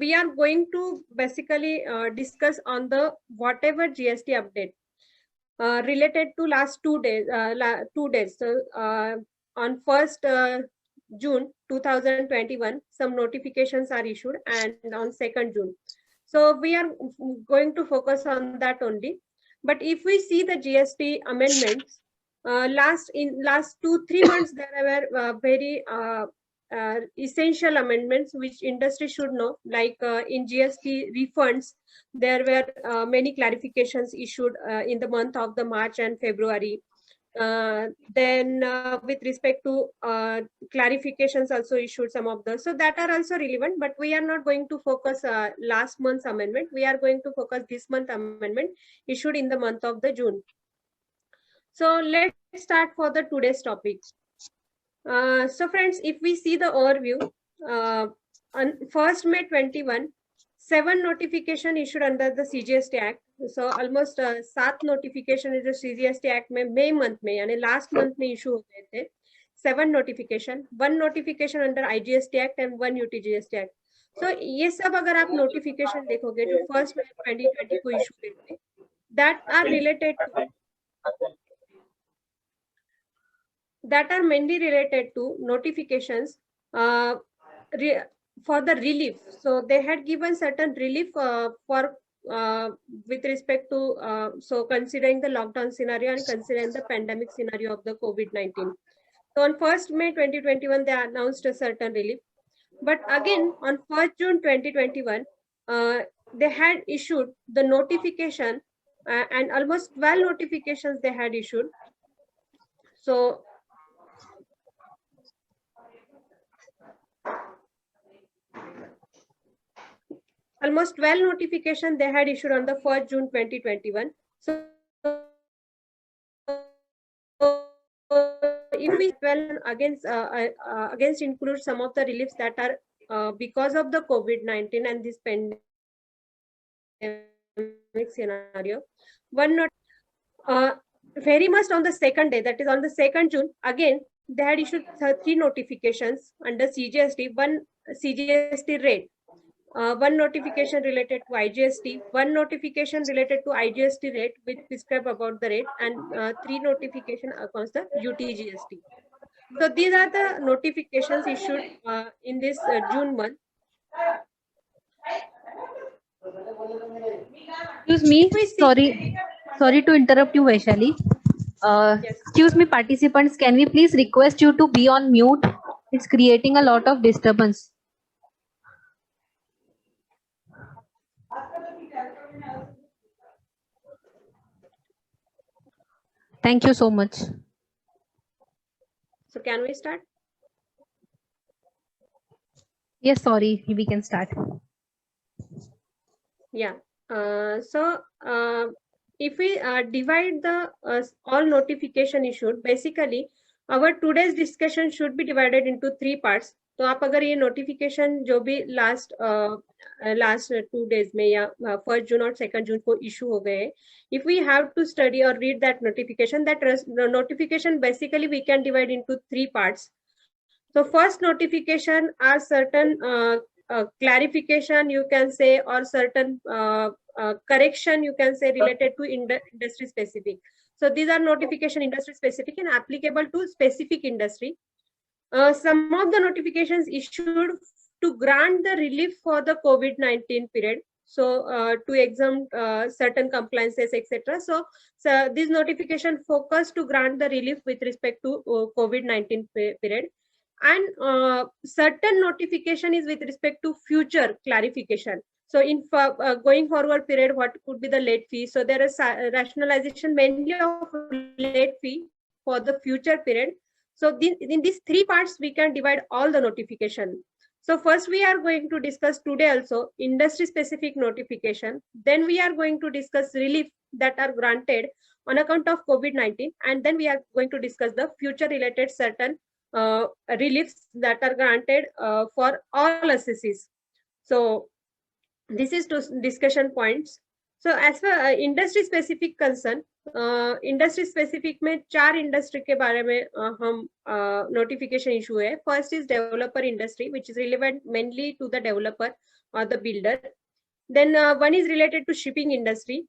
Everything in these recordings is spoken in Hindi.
we are going to basically discuss on the whatever GST update related to last 2 days. 2 days. So on 1st June 2021, some notifications are issued, and on 2nd June. So we are going to focus on that only. But if we see the GST amendments, last 2-3 months there were very essential amendments which industry should know, like in GST refunds there were many clarifications issued in the month of the March and February. Then with respect to clarifications also issued some of those, so that are also relevant, but we are not going to focus last month's amendment. We are going to focus this month amendment issued in the month of the June. So let's start for the today's topic. So friends, if we see the overview, on 1st May 21, 7 notification issued under the CGST Act. So almost 7 notification is the CGST Act में May month में यानी last month में issue हो गए थे. 7 notification, 1 notification under IGST Act and 1 UTGST Act. So ये सब अगर आप notification देखोगे जो 1st May 2020 को issue हुए थे, that are related to that are mainly related to notifications for the relief. So they had given certain relief for with respect to so considering the lockdown scenario and considering the pandemic scenario of the COVID-19. So on 1st May 2021 they announced a certain relief, but again on 1st June 2021 they had issued the notification and almost 12 notifications they had issued. So almost 12 notifications they had issued on the 1st June 2021. So if we 12 against include some of the reliefs that are because of the COVID-19 and this pandemic scenario. One not very much on the 2nd day, that is on the 2nd June, again they had issued 3 notifications under CGST, one CGST rate. 1 notification related to IGST, 1 notification related to IGST rate which describe about the rate, and 3 notification across the UTGST. So these are the notifications issued in this June month. Excuse me, sorry to interrupt you, Vaishali. Yes. Excuse me, participants, can we please request you to be on mute? It's creating a lot of disturbance. Thank you so much. So can we start? Yes, sorry, we can start. Yeah. So if we divide the all notification issued, basically our today's discussion should be divided into 3 parts. तो आप अगर ये notification जो भी last 2 days में या 1st June और 2nd June को issue हो गए, if we have to study or read that notification, that notification basically we can divide into 3 parts. So first notification are certain clarification you can say, or certain correction you can say related to industry specific. So these are notification industry specific and applicable to specific industry. Some of the notifications issued to grant the relief for the COVID-19 period. So to exempt certain compliances, etc. So this notification focus to grant the relief with respect to COVID-19 period. And certain notification is with respect to future clarification. So in going forward period, what could be the late fee? So there is rationalization mainly of late fee for the future period. So in these 3 parts, we can divide all the notification. So first we are going to discuss today also industry specific notification. Then we are going to discuss relief that are granted on account of COVID-19. And then we are going to discuss the future related certain reliefs that are granted for all assessees. So this is to discussion points. So as for industry specific concern, industry specific में 4 इंडस्ट्री के बारे में हम नोटिफिकेशन इशू है. First is developer industry which is relevant mainly to the developer or the builder. Then one is related to shipping industry.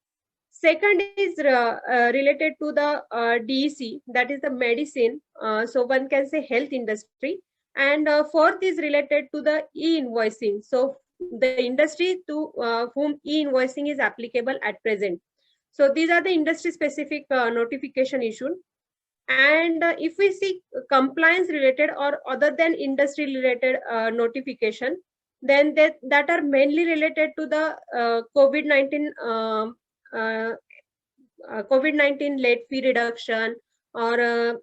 Second is related to the DEC, that is the medicine. So one can say health industry. And fourth is related to the e-invoicing. So the industry to whom e-invoicing is applicable at present. So these are the industry specific notification issued. And if we see compliance related or other than industry related notification, then that are mainly related to the COVID-19 COVID-19 late fee reduction, or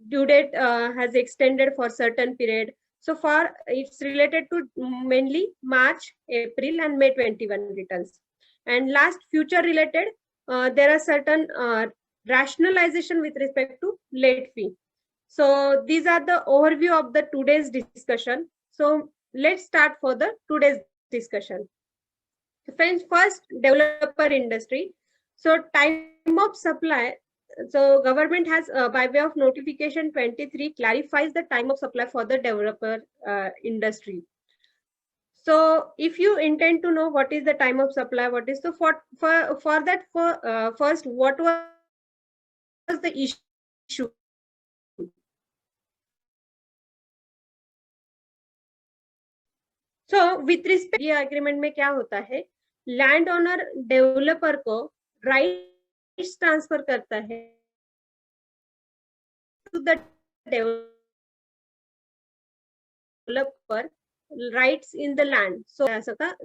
due date has extended for certain period. So far it's related to mainly March, April and May 21 returns. And last, future related, there are certain rationalization with respect to late fee. So these are the overview of the today's discussion. So let's start for the today's discussion. Friends, first, developer industry. So time of supply. So government has by way of notification 23 clarifies the time of supply for the developer industry. So if you intend to know what is the time of supply, what is the for that, for first, what was the issue? So with respect ये agreement में क्या होता है, लैंड ओनर डेवलपर को राइट्स ट्रांसफर करता है to the developer rights in the land. So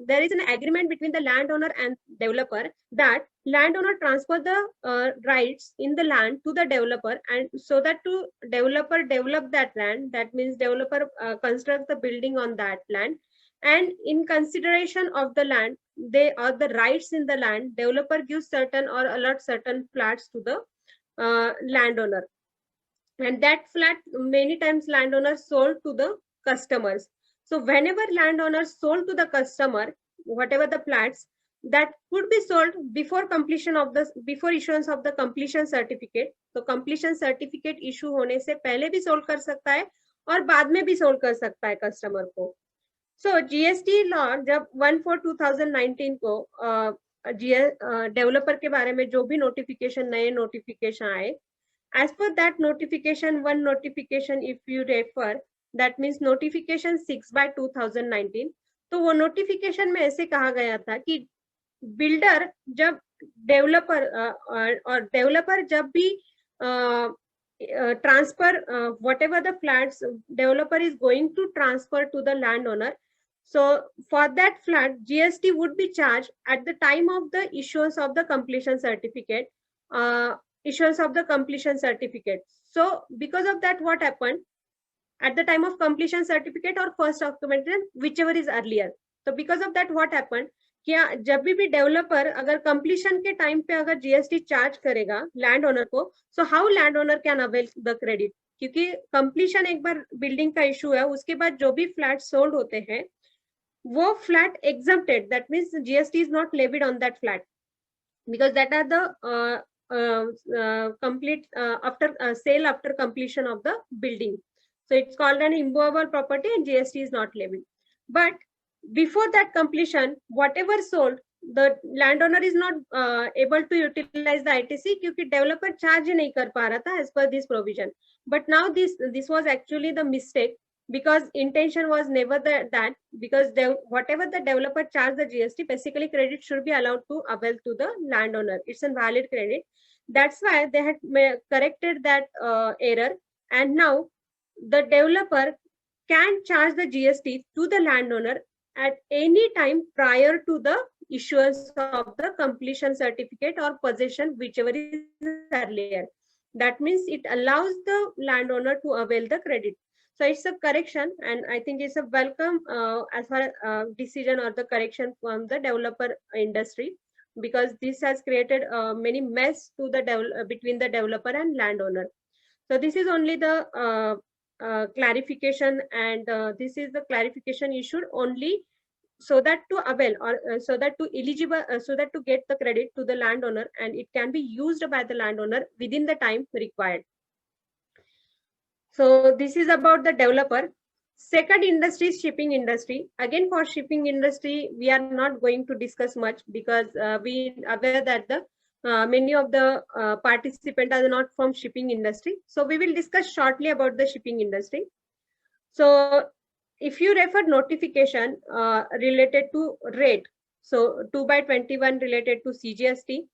there is an agreement between the landowner and developer that landowner transfer the rights in the land to the developer, and so that to developer develop that land, that means developer construct the building on that land, and in consideration of the land, they or the rights in the land, developer gives certain or allot certain flats to the landowner, and that flat many times landowner sold to the customers. So whenever landowner sold to the customer, whatever the flats, that could be sold before completion of the before issuance of the completion certificate. तो completion certificate issue होने से पहले भी सोल्ड कर सकता है और बाद में भी सोल्ड कर सकता है कस्टमर को. So GST लॉ जब 1/4/2019 को डेवलपर के बारे में जो भी नोटिफिकेशन, नए नोटिफिकेशन आए, as per that notification, one notification if you refer, that means notification 6/2019. तो वो नोटिफिकेशन में ऐसे कहा गया था कि बिल्डर जब डेवलपर और डेवलपर जब भी transfer whatever the flats developer is going to transfer to the landowner, so for that flat GST would be charged at the time of the issuance of the completion certificate. So because of that, what happened at the time of completion certificate or first documentation, whichever is earlier. So because of that, what happened, क्या जब भी डेवलपर अगर कंप्लीशन के टाइम पे अगर जीएसटी चार्ज करेगा लैंड ओनर को, so how land owner can avail the credit, क्योंकि कंप्लीशन एक बार बिल्डिंग का इशू है, उसके बाद जो भी फ्लैट सोल्ड होते हैं वो flat exempted, that means GST is not levied on that flat, because that are the complete after sale after completion of the building. So it's called an immovable property and GST is not levied. But before that completion, whatever sold, the landowner is not able to utilize the ITC क्योंकि developer charge नहीं कर पा रहा था as per this provision. But now this was actually the mistake, because intention was never that, because whatever the developer charged the GST, basically credit should be allowed to avail to the landowner. It's a valid credit. That's why they had corrected that error, and now the developer can charge the GST to the landowner at any time prior to the issuance of the completion certificate or possession, whichever is earlier. That means it allows the landowner to avail the credit. So it's a correction, and I think it's a welcome as far as decision or the correction from the developer industry, because this has created many mess to the between the developer and landowner. So this is only the clarification, and this is the clarification issued only so that to avail or so that to eligible so that to get the credit to the landowner, and it can be used by the landowner within the time required. So this is about the developer. Second industry is shipping industry. Again, for shipping industry, we are not going to discuss much because we are aware that the many of the participants are not from shipping industry. So we will discuss shortly about the shipping industry. So if you refer notification related to rate, so 2/21 related to CGST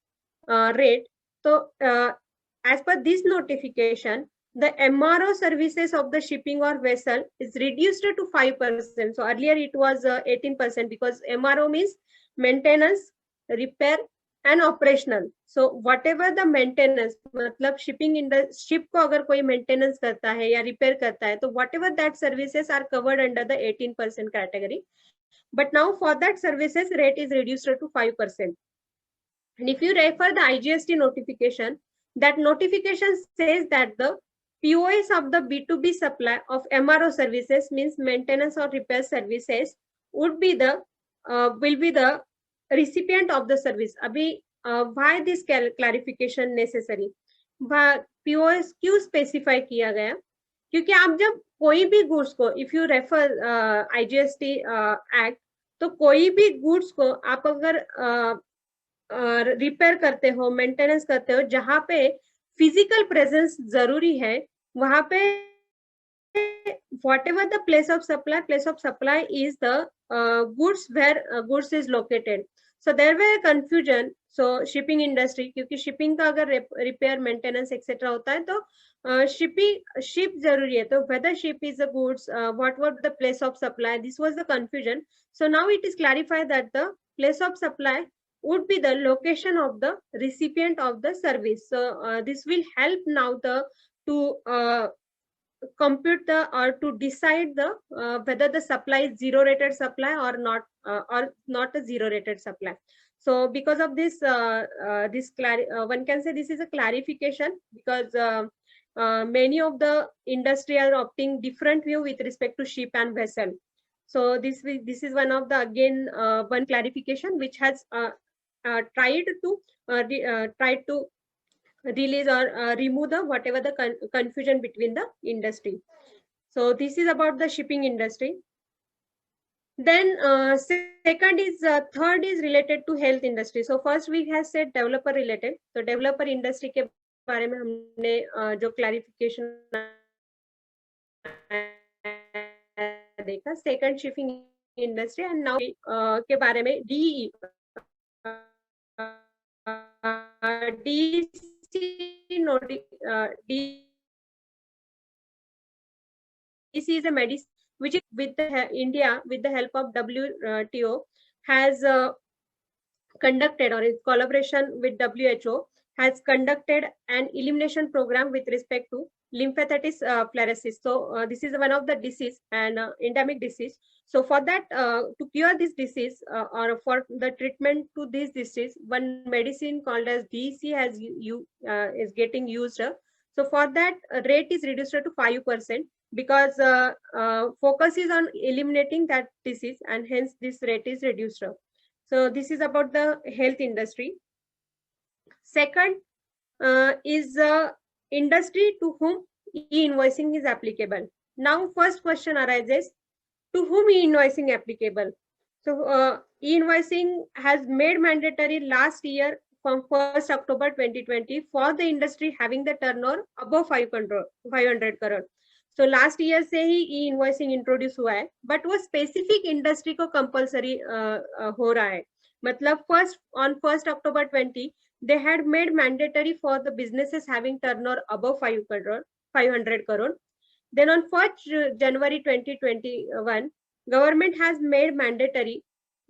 rate. So as per this notification, the MRO services of the shipping or vessel is reduced to 5%. So earlier it was 18% because MRO means maintenance, repair and operational. So whatever the maintenance, मतलब shipping in the ship को अगर कोई maintenance करता है या repair करता है, तो whatever that services are covered under the 18% category. But now for that services rate is reduced to 5%. And if you refer the IGST notification, that notification says that the POS of the B2B supply of MRO services, means maintenance or repair services, would be the will be the recipient of the service. Abhi why this clarification necessary? POS क्यों specify किया गया? क्योंकि आप जब कोई भी गुड्स को, if you refer IGST act, तो कोई भी गुड्स को आप अगर रिपेयर करते हो, मेंटेनेंस करते हो, जहां पे फिजिकल प्रेजेंस जरूरी है, वहां पे whatever the place of supply is the goods where goods is located. So there were confusion. So shipping industry, क्योंकि shipping का अगर repair, maintenance etc होता है, तो ship जरूरी है, तो whether ship is the goods, what was the place of supply, this was the confusion. So now it is clarified that the place of supply would be the location of the recipient of the service. So this will help now to compute the or to decide the whether the supply is zero rated supply or not a zero rated supply. So because of this one can say this is a clarification, because many of the industry are opting different view with respect to ship and vessel. So this is one of the again one clarification which has tried to release or remove the whatever the confusion between the industry. So this is about the shipping industry. Then second is third is related to health industry. So first we have said developer related. So developer industry के बारे में हमने जो clarification देखा. Second shipping industry, and now के बारे में DE this is a medicine which is with the India with the help of WTO has conducted, or in collaboration with WHO has conducted an elimination program with respect to lymphocytic fluorosis. So this is one of the disease and endemic disease. So for that to cure this disease or for the treatment to this disease, one medicine called as DEC has is getting used. So for that rate is reduced to 5% because focus is on eliminating that disease, and hence this rate is reduced. So this is about the health industry. Second is industry to whom e-invoicing is applicable. Now first question arises, to whom e-invoicing applicable? So e-invoicing has made mandatory last year from 1st October 2020 for the industry having the turnover above 500 crore. So last year से ही e-invoicing introduce हुआ है, but वो specific industry को compulsory हो रहा है. मतलब on 1st October 20 they had made mandatory for the businesses having turnover above 500 crore. Then on 1st January 2021, government has made mandatory,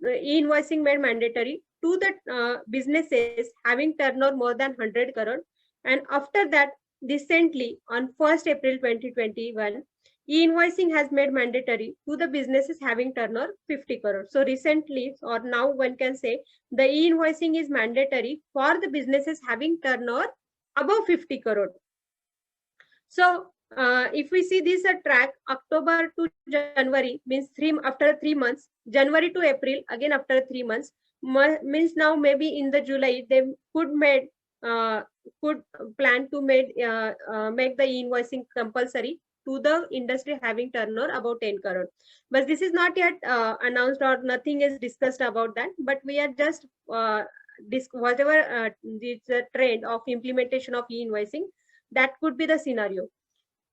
e-invoicing made mandatory to the businesses having turnover more than 100 crore. And after that, recently on 1st April 2021, e-invoicing has made mandatory to the businesses having turnover 50 crore. So recently, or now one can say, the e-invoicing is mandatory for the businesses having turnover above 50 crore. So if we see this track, October to January means after 3 months, January to April again after 3 months, means now maybe in the July they could plan to make the e-invoicing compulsory to the industry having turnover about 10 crore. But this is not yet announced or nothing is discussed about that. But we are just whatever this trend of implementation of e-invoicing, that could be the scenario.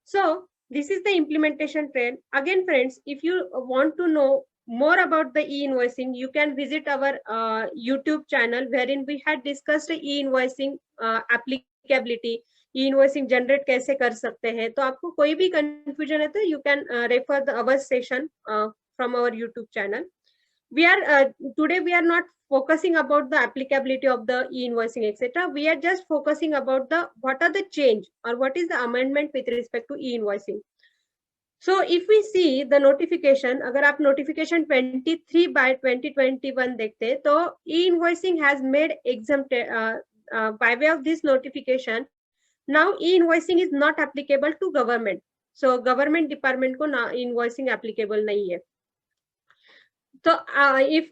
So this is the implementation trend. Again, friends, if you want to know more about the e-invoicing, you can visit our YouTube channel wherein we had discussed e-invoicing applicability, e-invoicing generate कैसे कर सकते हैं. तो आपको कोई भी confusion है तो you can refer the our session from our YouTube channel. We are today we are not focusing about the applicability of the e-invoicing etc. We are just focusing about the what are the change or what is the amendment with respect to e-invoicing. So if we see the notification, अगर आप notification 23/2021 देखते हैं तो e-invoicing has made exempted by way of this notification. Now e-invoicing is not applicable to government. So government department को ना e-invoicing applicable नहीं है. तो if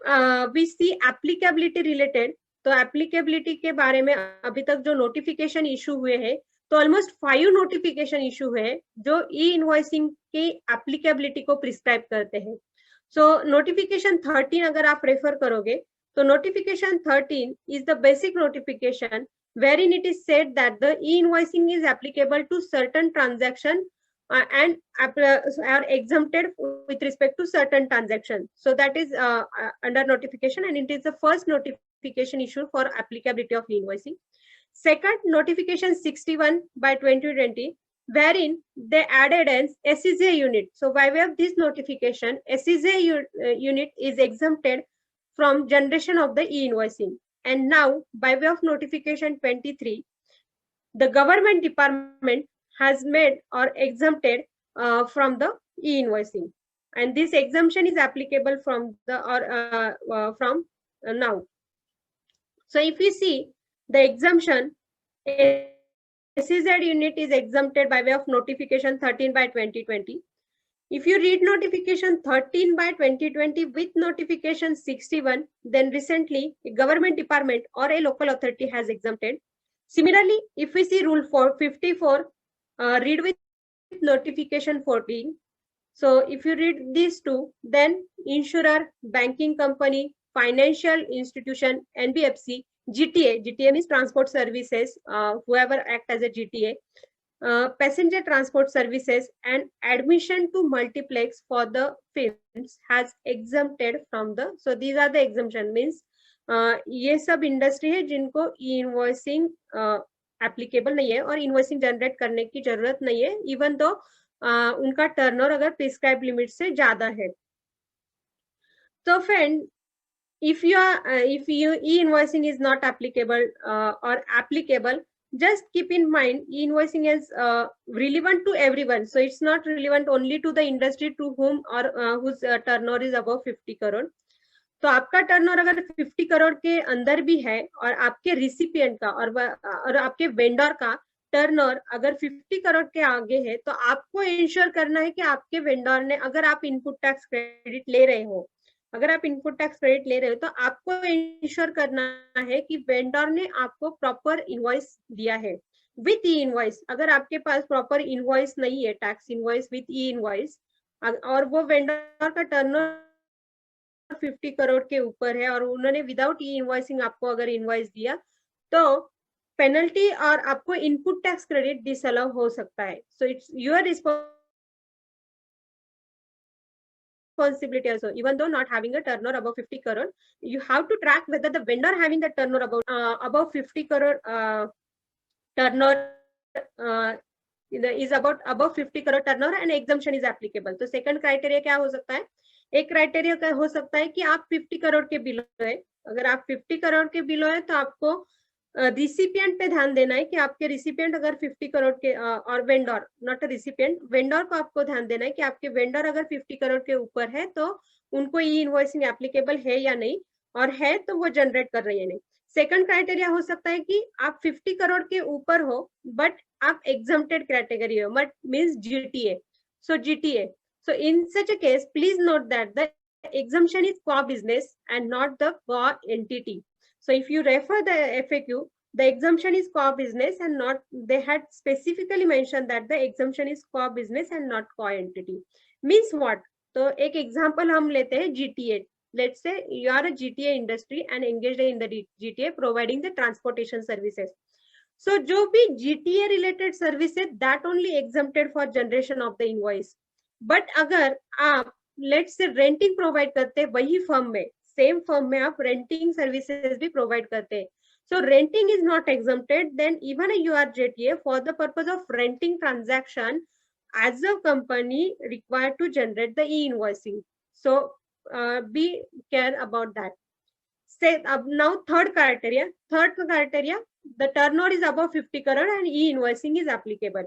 we see applicability related, तो applicability के बारे में अभी तक जो notification issue हुए हैं, तो almost 5 notification issue हुए हैं जो e-invoicing की applicability को prescribe करते हैं. So notification 13 अगर आप refer करोगे, तो notification 13 is the basic notification wherein it is said that the e-invoicing is applicable to certain transaction and are exempted with respect to certain transactions. So that is under notification, and it is the first notification issue for applicability of e-invoicing. Second, notification 61/2020, wherein they added an SEJ unit. So by way of this notification, SEJ unit is exempted from generation of the e-invoicing. And now by way of notification 23, the government department has made or exempted from the e-invoicing, and this exemption is applicable from the from now. So if we see the exemption, SEZ unit is exempted by way of notification 13/2020. If you read notification 13/2020 with notification 61, then recently a government department or a local authority has exempted. Similarly, if we see rule 54, read with notification 14. So if you read these two, then insurer, banking company, financial institution, NBFC, GTA means transport services, whoever act as a GTA, passenger transport services, and admission to multiplex for the films has exempted from the. So these are the exemption, means ये सब इंडस्ट्री है जिनको ई-इनवॉइसिंग एप्लीकेबल नहीं है और इनवॉइसिंग जनरेट करने की जरूरत नहीं है, इवन तो उनका टर्नओवर अगर प्रिस्क्राइब लिमिट से ज्यादा है. तो friend, if e-invoicing is not applicable or applicable, just keep in mind e-invoicing is relevant to everyone. So it's not relevant only to the industry to whom or whose turnover is above 50 crore. तो आपका टर्नओवर अगर 50 करोड़ के अंदर भी है और आपके रिसिपिएंट का और आपके वेंडर का टर्नओवर अगर 50 करोड़ के आगे है, तो आपको इंश्योर करना है कि आपके वेंडर ने, अगर आप इनपुट टैक्स क्रेडिट ले रहे हो, तो आपको इंश्योर करना है कि वेंडर ने आपको प्रॉपर इनवॉइस दिया है विथ ई इनवॉइस. अगर आपके पास प्रॉपर इनवॉइस नहीं है, tax invoice with E invoice, और वो वेंडर का टर्नओवर 50 करोड़ के ऊपर है और उन्होंने विदाउट ई इनवॉइसिंग आपको अगर इनवॉइस दिया, तो पेनल्टी और आपको इनपुट टैक्स क्रेडिट डिसअलाउ हो सकता है. So it's your responsibility also, even though not having a turnover above 50 crore, you have to track whether the vendor having the turnover above 50 crore turnover is above 50 crore turnover and exemption is applicable. तो second criteria क्या हो सकता है? एक क्राइटेरिया क्या हो सकता है कि आप 50 करोड़ के बिलो है. अगर आप 50 करोड़ के बिलो है तो आपको रिसिपिएंट पे ध्यान देना है कि आपके रिसिपिएंट अगर 50 करोड़ के और vendor, not a recipient, vendor को आपको ध्यान देना है कि आपके वेंडर अगर 50 करोड़ के ऊपर है तो उनको ई इनवॉइसिंग एप्लीकेबल है या नहीं, और है तो वो जनरेट कर रही है नहीं. सेकंड क्राइटेरिया हो सकता है कि आप 50 करोड़ के ऊपर हो बट आप exempted category हो, but means GTA. So GTA. So in such a case, please note that the exemption is core business and not the core entity. So if you refer the FAQ, the exemption is core business and not, they had specifically mentioned that the exemption is core business and not core entity. Means what? तो एक एग्जांपल हम लेते हैं GTA. Let's say you are a GTA industry and engaged in the GTA providing the transportation services. So जो भी GTA related service है, that only exempted for generation of the invoice. But अगर आप let's say renting provide करते हैं वही फर्म में, सेम फर्म में आप renting services भी provide करते हैं, so renting is not exempted, then even you are GTA for the purpose of renting transaction as a company required to generate the e-invoicing. So be care about that. Say now third criteria, the turnover is above 50 crore and e-invoicing is applicable.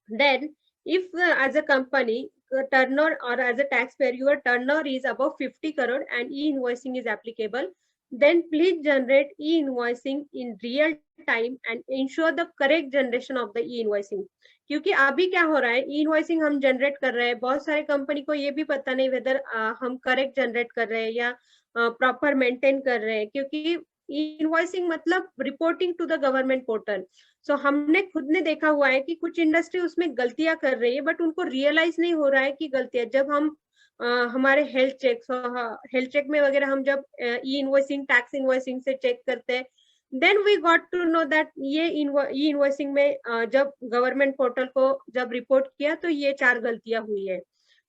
Then if as a company turnover or as a taxpayer your turnover is above 50 crore and e-invoicing is applicable, then please generate e-invoicing in real time and ensure the correct generation of the e-invoicing. क्योंकि अभी क्या हो रहा है, ई इनवॉइसिंग हम जनरेट कर रहे हैं, बहुत सारे कंपनी को ये भी पता नहीं वेदर हम करेक्ट जनरेट कर रहे हैं या प्रॉपर मेंटेन कर रहे हैं, क्योंकि ई इनवॉइसिंग मतलब reporting to the government portal. So हमने खुद ने देखा हुआ है कि कुछ इंडस्ट्री उसमें गलतियां कर रही है बट उनको रियलाइज नहीं हो रहा है कि गलतियां. जब हम हमारे हेल्थ चेक में वगैरह हम जब ई इनवॉइसिंग टैक्स इनवॉइसिंग से चेक करते हैं, then we got to know that ये ई इनवॉइसिंग में जब गवर्नमेंट पोर्टल को जब रिपोर्ट किया तो ये 4 गलतियां हुई है.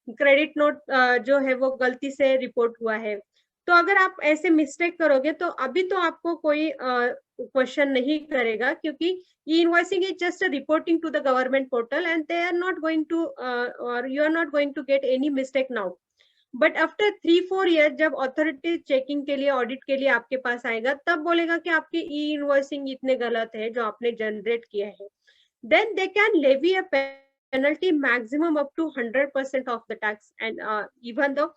क्रेडिट नोट जो है वो गलती से रिपोर्ट हुआ है. तो अगर आप ऐसे मिस्टेक करोगे तो अभी तो आपको कोई क्वेश्चन नहीं करेगा, क्योंकि e invoicing is just reporting to the government portal and they are not going to और you are not going to get any mistake now. But after 3-4 year जब अथॉरिटी चेकिंग के लिए ऑडिट के लिए आपके पास आएगा, तब बोलेगा कि आपके ई इनवॉइसिंग इतने गलत है जो आपने जनरेट किया है. Then they can levy a penalty maximum up to 100% of the tax. And even though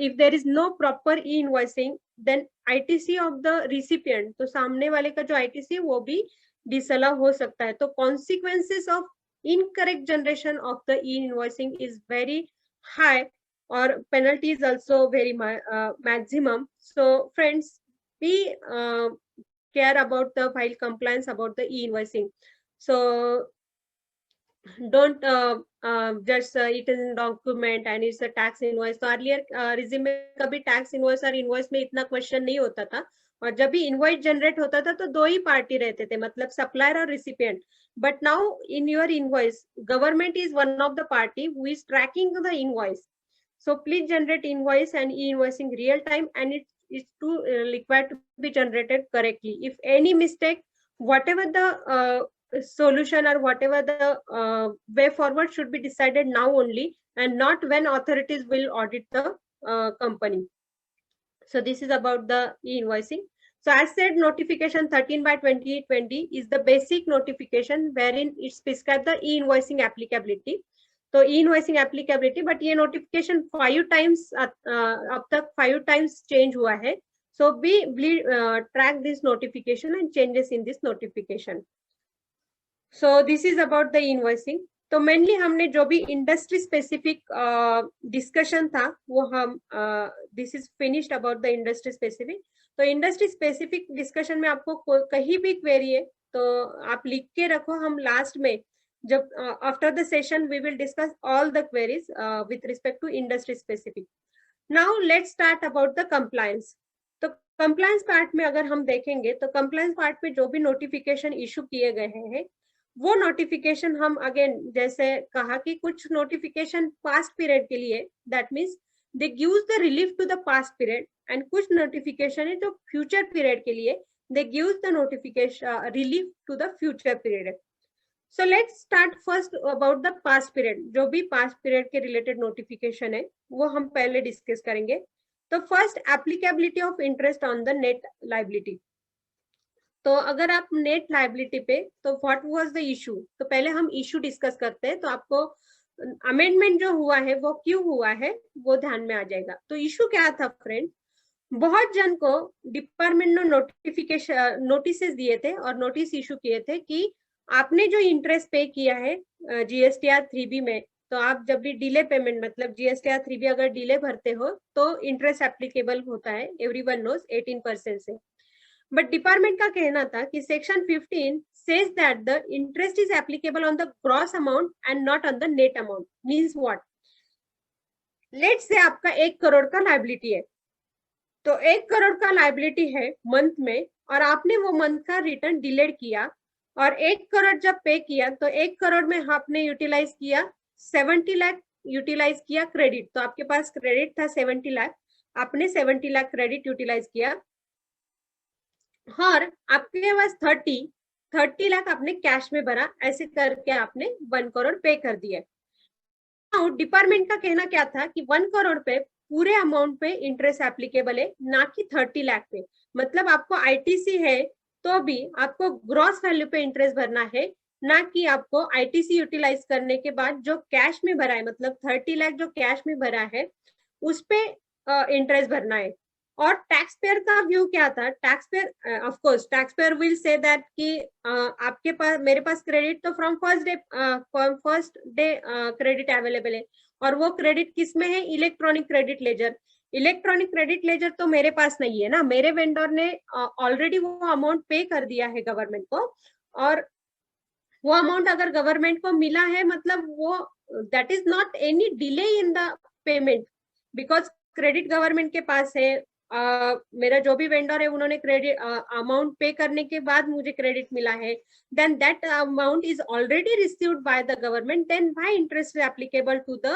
if there is no proper e-invoicing, then ITC of the recipient, तो सामने वाले का जो ITC है वो भी डिसअलाउ हो सकता है. तो consequences of incorrect generation of the e-invoicing is very high or penalty is also very maximum. So friends, be care about the file compliance about the e-invoicing. So don't just it is in document and it's a tax invoice. तो earlier resume में कभी tax invoice और invoice में इतना question नहीं होता था, और जब भी invoice generate होता था तो 2 ही पार्टी रहते थे, मतलब supplier और recipient. But now in your invoice, government is one of the party who is tracking the invoice. So please generate invoice and e-invoicing real time, and it is to required to be generated correctly. If any mistake, whatever the solution or whatever the way forward should be decided now only, and not when authorities will audit the company. So this is about the e-invoicing. So as said, notification 13/2020 is the basic notification wherein it's prescribed the e-invoicing applicability. तो e-invoicing applicability, but ये notification 5 times अब तक 5 times change हुआ है. So we track this notification and changes in this notification. So this is about the invoicing. तो मेनली हमने जो भी इंडस्ट्री स्पेसिफिक डिस्कशन था वो हम this is finished about the industry specific. तो इंडस्ट्री स्पेसिफिक डिस्कशन में आपको कहीं भी क्वेरी है तो आप लिख के रखो. हम लास्ट में जब after the session we will discuss all the queries with respect to industry specific. Now let's start about the compliance. तो कंप्लायंस पार्ट में अगर हम देखेंगे तो कंप्लायंस पार्ट में जो भी नोटिफिकेशन इशू किए गए हैं वो नोटिफिकेशन हम अगेन जैसे कहा कि कुछ नोटिफिकेशन पास्ट पीरियड के लिए, that means they gives the relief to the past period, and कुछ नोटिफिकेशन है जो फ्यूचर पीरियड के लिए they gives the notification relief to the future period. So let's start first about the past period. जो भी पास्ट पीरियड के रिलेटेड नोटिफिकेशन है वो हम पहले डिस्कस करेंगे. तो first, applicability of interest on the net liability. तो अगर आप नेट लायबिलिटी पे, तो व्हाट वाज द इशू, तो पहले हम इशू डिस्कस करते हैं. तो आपको अमेंडमेंट जो हुआ है वो क्यों हुआ है वो ध्यान में आ जाएगा. तो इशू क्या था फ्रेंड, बहुत जन को डिपार्टमेंट ने नोटिफिकेशन नोटिस दिए थे और नोटिस इशू किए थे कि आपने जो इंटरेस्ट पे किया है GSTR 3B में, तो आप जब भी डिले पेमेंट मतलब GSTR 3B अगर डिले भरते हो तो इंटरेस्ट एप्लीकेबल होता है, एवरीवन नोज 18% से। बट डिपार्टमेंट का कहना था कि section 15 says that the interest is applicable on the gross amount and not on the net amount. Means what? Let's say आपका 1 करोड़ का लाइबिलिटी है, तो 1 करोड़ का लाइबिलिटी है मंथ में, और आपने वो मंथ का रिटर्न डिलेड किया, और 1 करोड़ जब पे किया तो 1 करोड़ में आपने यूटिलाइज किया 70 लाख यूटिलाइज किया क्रेडिट, तो आपके पास क्रेडिट था 70 लाख, आपने 70 लाख क्रेडिट यूटिलाइज किया, और आपके पास 30 लाख आपने कैश में भरा, ऐसे करके आपने 1 करोड़ पे कर दिया। डिपार्टमेंट का कहना क्या था कि 1 करोड़ पे पूरे अमाउंट पे इंटरेस्ट एप्लीकेबल है, ना कि 30 लाख पे। मतलब आपको आईटीसी है तो भी आपको ग्रॉस वैल्यू पे इंटरेस्ट भरना है, ना कि आपको आईटीसी यूटिलाइज करने के बाद जो कैश में भरा है, मतलब 30 लाख जो कैश में भरा है उस पे इंटरेस्ट भरना है। और टैक्स पेयर का व्यू क्या था? Tax payer of course tax payer will say that कि आपके पास मेरे पास क्रेडिट तो from first day credit available है, और वो क्रेडिट किस में है? Electronic credit ledger. Electronic credit ledger तो मेरे पास नहीं है ना, मेरे वेंडर ने ऑलरेडी वो अमाउंट पे कर दिया है गवर्नमेंट को, और वो अमाउंट अगर गवर्नमेंट को मिला है मतलब वो that is not any delay in the payment, because credit government के पास है। मेरा जो भी वेंडर है उन्होंने क्रेडिट अमाउंट पे करने के बाद मुझे क्रेडिट मिला है, then that amount is already received by the government, then why interest is applicable to the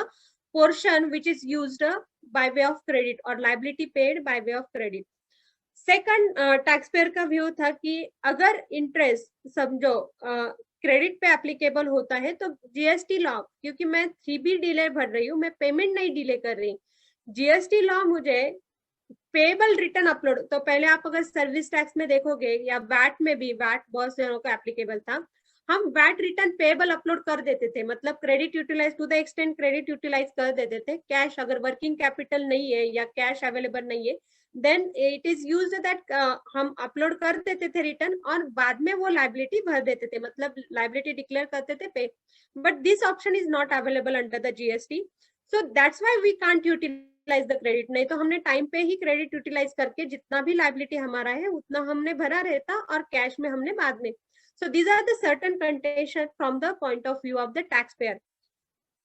portion which is used by way of credit or liability paid by way of credit. Second tax payer का व्यू था कि अगर इंटरेस्ट समझो क्रेडिट पे एप्लीकेबल होता है तो जीएसटी लॉ, क्योंकि मैं 3B डिले भर रही हूँ, मैं पेमेंट नहीं डिले कर रही, जीएसटी लॉ मुझे पेबल रिटर्न अपलोड, तो पहले आप अगर सर्विस टैक्स में देखोगे या वैट में भी, वैट बहुत जनों को एप्लीकेबल था, हम वैट रिटर्न पेबल अपलोड कर देते थे, मतलब credit utilise to the extent credit utilise कर देते थे। कैश अगर वर्किंग कैपिटल नहीं है या कैश अवेलेबल नहीं है, then it is used that हम अपलोड कर देते थे रिटर्न, और बाद में वो लाइबिलिटी भर देते थे, मतलब लाइबिलिटी डिक्लेयर करते थे पे। But this option is not available under the GST, so that's why we can't utilise the credit. नहीं तो हमने टाइम पे ही क्रेडिट यूटिलाइज करके जितना भी लाइबिलिटी हमारा है उतना हमने भरा रहता, और कैश में हमने बाद में। So these are the certain contention from the point of view of the taxpayer.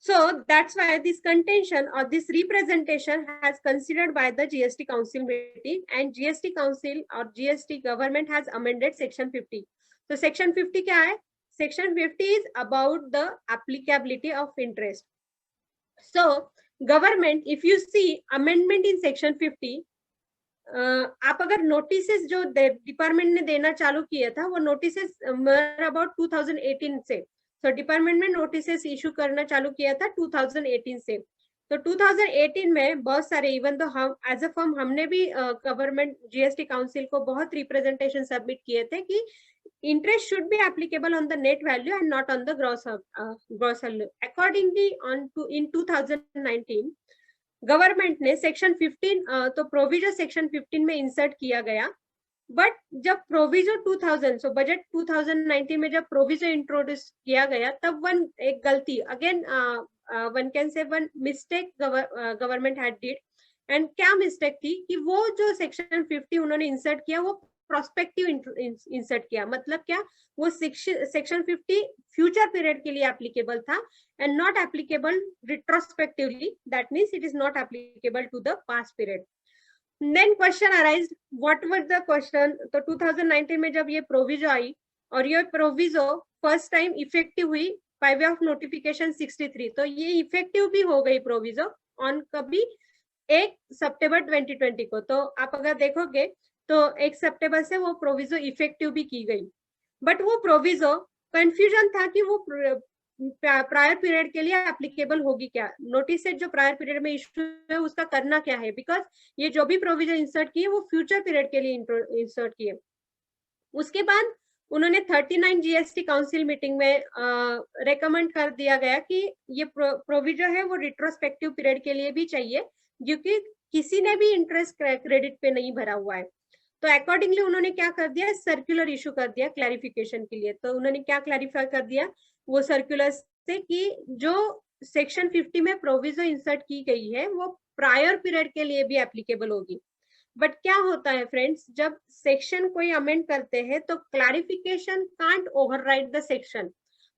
So that's why this contention or this representation has considered by the GST Council meeting, and GST Council or GST government has amended section 50. So section 50 क्या है? Section 50 is about the applicability of interest. So government, if you see amendment in section 50, आप अगर नोटिसेस जो डिपार्टमेंट ने देना चालू किया था, वो नोटिसेस अबाउट 2018 से, तो डिपार्टमेंट में नोटिसेस इशू करना चालू किया था 2018 से। तो 2018 में बहुत सारे, इवन तो हम एज अ फर्म हमने भी गवर्नमेंट जीएसटी काउंसिल को बहुत रिप्रेजेंटेशन सबमिट किए थे कि interest should be applicable on the net value and not on the gross value. Accordingly, in 2019 government ने सेक्शन 15 तो प्रोविजो सेक्शन 15 में इंसर्ट किया गया, बट जब प्रोविजो 2000 सो बजट 2019 में जब प्रोविजो इंट्रोड्यूस किया गया, तब एक गलती, again one can say one mistake government had did. And क्या मिस्टेक थी कि वो जो सेक्शन 50 उन्होंने इंसर्ट किया वो प्रोस्पेक्टिव इंसर्ट किया, मतलब क्या, वो सेक्शन 50 फ्यूचर पीरियड के लिए एप्लीकेबल था and not applicable retrospectively, that means it is not applicable to the past period. Then question arised, what was the question? तो 2019 में जब ये प्रोविजो आई और ये प्रोविजो फर्स्ट टाइम इफेक्टिव हुई by way of notification 63, तो ये इफेक्टिव भी हो गई प्रोविजो ऑन कभी 1 सितंबर 2020 को। तो आप अगर देखोगे तो 1 सितंबर से वो प्रोविजो इफेक्टिव भी की गई, बट वो प्रोविजो कंफ्यूजन था कि वो प्रायर पीरियड के लिए एप्लीकेबल होगी क्या, नोटिस जो प्रायर पीरियड में इशू है उसका करना क्या है, बिकॉज ये जो भी प्रोविजन इंसर्ट किए वो फ्यूचर पीरियड के लिए इंसर्ट किए। उसके बाद उन्होंने 39 जीएसटी काउंसिल मीटिंग में रेकमेंड कर दिया गया कि ये प्रोविजन है वो रिट्रोस्पेक्टिव पीरियड के लिए भी चाहिए, क्योंकि किसी ने भी इंटरेस्ट क्रेडिट पे नहीं भरा हुआ है। तो अकॉर्डिंगली उन्होंने क्या कर दिया, सर्कुलर इशू कर दिया क्लैरिफिकेशन के लिए। तो उन्होंने क्या क्लैरिफाई कर दिया वो सर्कुलर से कि जो सेक्शन 50 में प्रोविजो इंसर्ट की गई है वो प्रायर पीरियड के लिए भी एप्लीकेबल होगी। बट क्या होता है फ्रेंड्स, जब सेक्शन कोई अमेंड करते हैं तो clarification can't override the section.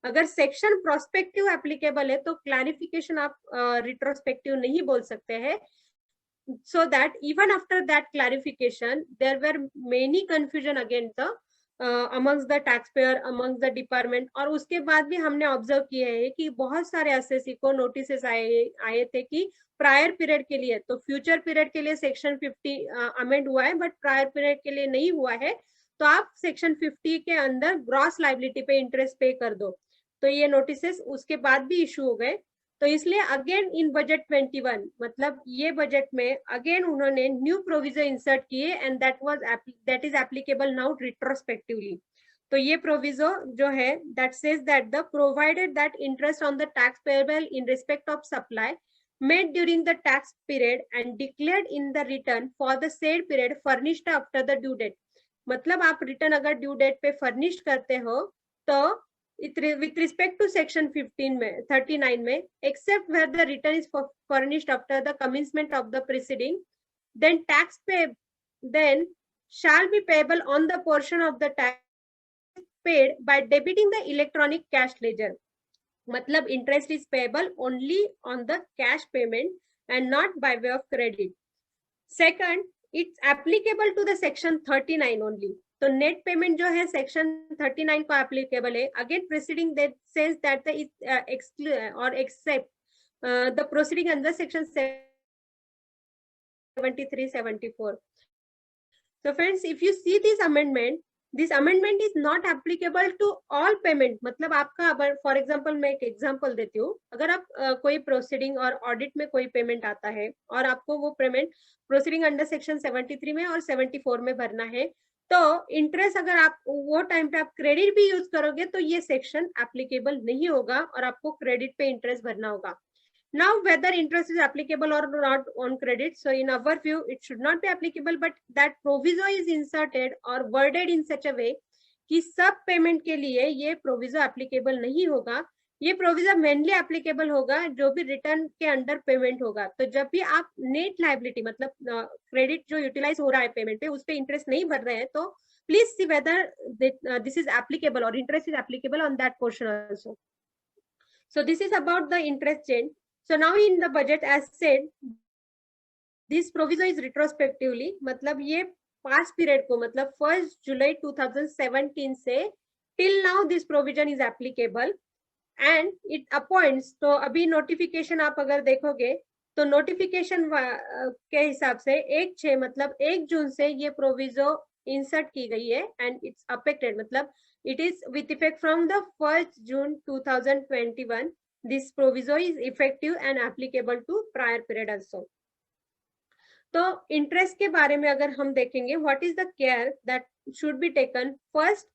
अगर सेक्शन प्रोस्पेक्टिव एप्लीकेबल है तो क्लैरिफिकेशन आप रिट्रोस्पेक्टिव नहीं बोल सकते हैं। So that even after that clarification there were many confusion against the amongst the taxpayer, amongst the department। और उसके बाद भी हमने ऑब्जर्व किया है कि बहुत सारे एसएससी को नोटिस आए थे कि प्रायर पीरियड के लिए, तो फ्यूचर पीरियड के लिए सेक्शन 50 अमेंड हुआ है बट प्रायर पीरियड के लिए नहीं हुआ है, तो आप सेक्शन 50 के अंदर ग्रॉस लाइबिलिटी पे इंटरेस्ट पे कर दो। तो ये नोटिस उसके बाद भी इशू हो गए। तो इसलिए अगेन इन बजट 21 मतलब ये बजट में अगेन उन्होंने न्यू प्रोविजन इंसर्ट किए and that is applicable now retrospectively. तो ये प्रोविजो जो है that says that the provided that interest on the tax payable in respect of supply made during the tax period and declared in the return for the said period furnished after the due date। मतलब आप रिटर्न अगर ड्यू डेट पे फर्निश्ड करते हो तो with respect to section 15 में 39 में except where the return is furnished after the commencement of the proceeding, then tax then shall be payable on the portion of the tax paid by debiting the electronic cash ledger। मतलब interest is payable only on the cash payment and not by way of credit। Second, it's applicable to the section 39 only। तो नेट पेमेंट जो है सेक्शन 39 को एप्लीकेबल है। Again proceeding that says that the exclude और except the proceeding under section 73 74। so friends, if you see this amendment is not applicable to all payment। मतलब आपका फॉर एग्जांपल मैं एक एग्जांपल देती हूँ, अगर आप कोई प्रोसीडिंग और ऑडिट में कोई पेमेंट आता है और आपको वो पेमेंट प्रोसीडिंग अंडर सेक्शन 73 में और 74 में भरना है, तो इंटरेस्ट अगर आप वो टाइम पे आप क्रेडिट भी यूज करोगे तो ये सेक्शन एप्लीकेबल नहीं होगा और आपको क्रेडिट पे इंटरेस्ट भरना होगा। Now whether interest is applicable or not on credit, so in our view it should not be applicable, but that proviso is inserted or worded in such a way कि सब पेमेंट के लिए ये प्रोविजो एप्लीकेबल नहीं होगा। ये प्रोविजो मेनली एप्लीकेबल होगा जो भी रिटर्न के अंडर पेमेंट होगा। तो जब भी आप नेट लाइबिलिटी मतलब क्रेडिट जो यूटिलाइज हो रहा है पेमेंट पे उस पे इंटरेस्ट नहीं भर रहे हैं, तो please see whether this is applicable और interest is applicable on that portion also. So this is about the interest change। So now in the budget as said this proviso is retrospectively, मतलब ये पास पीरियड को मतलब 1 जुलाई 2017 से till now this provision is applicable and it appoints। तो अभी नोटिफिकेशन आप अगर देखोगे तो नोटिफिकेशन के हिसाब से 1/6 मतलब 1 जून से ये प्रोविजो इंसर्ट की गई है एंड इट्स अफेक्टेड मतलब it is with effect from the 1st June 2021। this proviso is effective and applicable to prior period also। तो इंटरेस्ट के बारे में अगर हम देखेंगे what is the care that should be taken। first,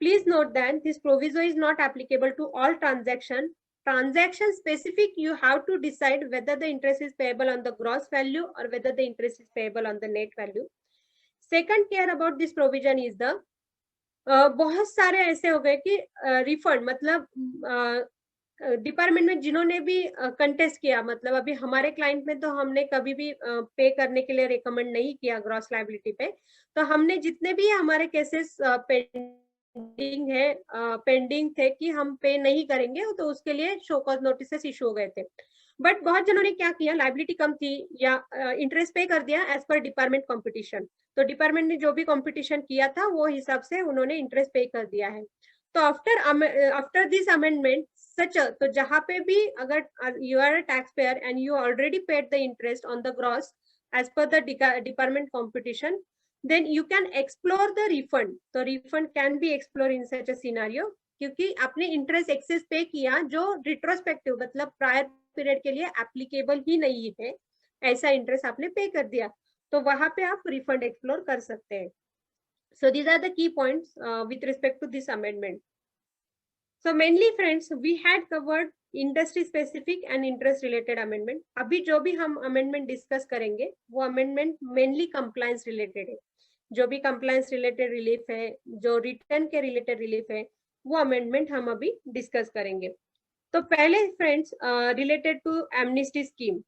please note that this proviso is not applicable to all transaction specific। you have to decide whether the interest is payable on the gross value or whether the interest is payable on the net value। second care about this provision is the बहुत सारे ऐसे हो गए कि रिफंड मतलब डिपार्टमेंट में जिन्होंने भी कंटेस्ट किया, मतलब अभी हमारे क्लाइंट में तो हमने कभी भी पे करने के लिए रिकमेंड नहीं किया ग्रॉस लायबिलिटी पे। तो हमने जितने भी हमारे केसेस पेंडिंग थे कि हम पे नहीं करेंगे तो उसके लिए शो कॉज नोटिस इशू हो गए थे। बट बहुत जनों ने क्या किया, लायबिलिटी कम थी या इंटरेस्ट पे कर दिया एज पर डिपार्टमेंट कंपटीशन। तो डिपार्टमेंट ने जो भी कंपटीशन किया था वो हिसाब से उन्होंने इंटरेस्ट पे कर दिया है। तो आफ्टर दिस अमेंडमेंट सच, तो जहां पे भी अगर you are a tax payer and you already paid the interest on the gross as per the department competition, then you can explore the refund। तो refund can be explored in such a scenario क्योंकि आपने इंटरेस्ट एक्सेस पे किया जो रिट्रोस्पेक्टिव मतलब प्रायर पीरियड के लिए एप्लीकेबल ही नहीं है, ऐसा इंटरेस्ट आपने पे कर दिया, तो वहां पे आप रिफंड एक्सप्लोर कर सकते हैं। So these are the key points with respect to this amendment. So mainly friends we had covered industry specific and interest related amendment. अभी जो भी हम अमेंडमेंट डिस्कस करेंगे वो अमेंडमेंट मेनली कंप्लायंस रिलेटेड है। जो भी कंप्लायंस रिलेटेड रिलीफ है, जो रिटर्न के रिलेटेड रिलीफ है, वो अमेंडमेंट हम अभी डिस्कस करेंगे। तो पहले friends related to amnesty scheme,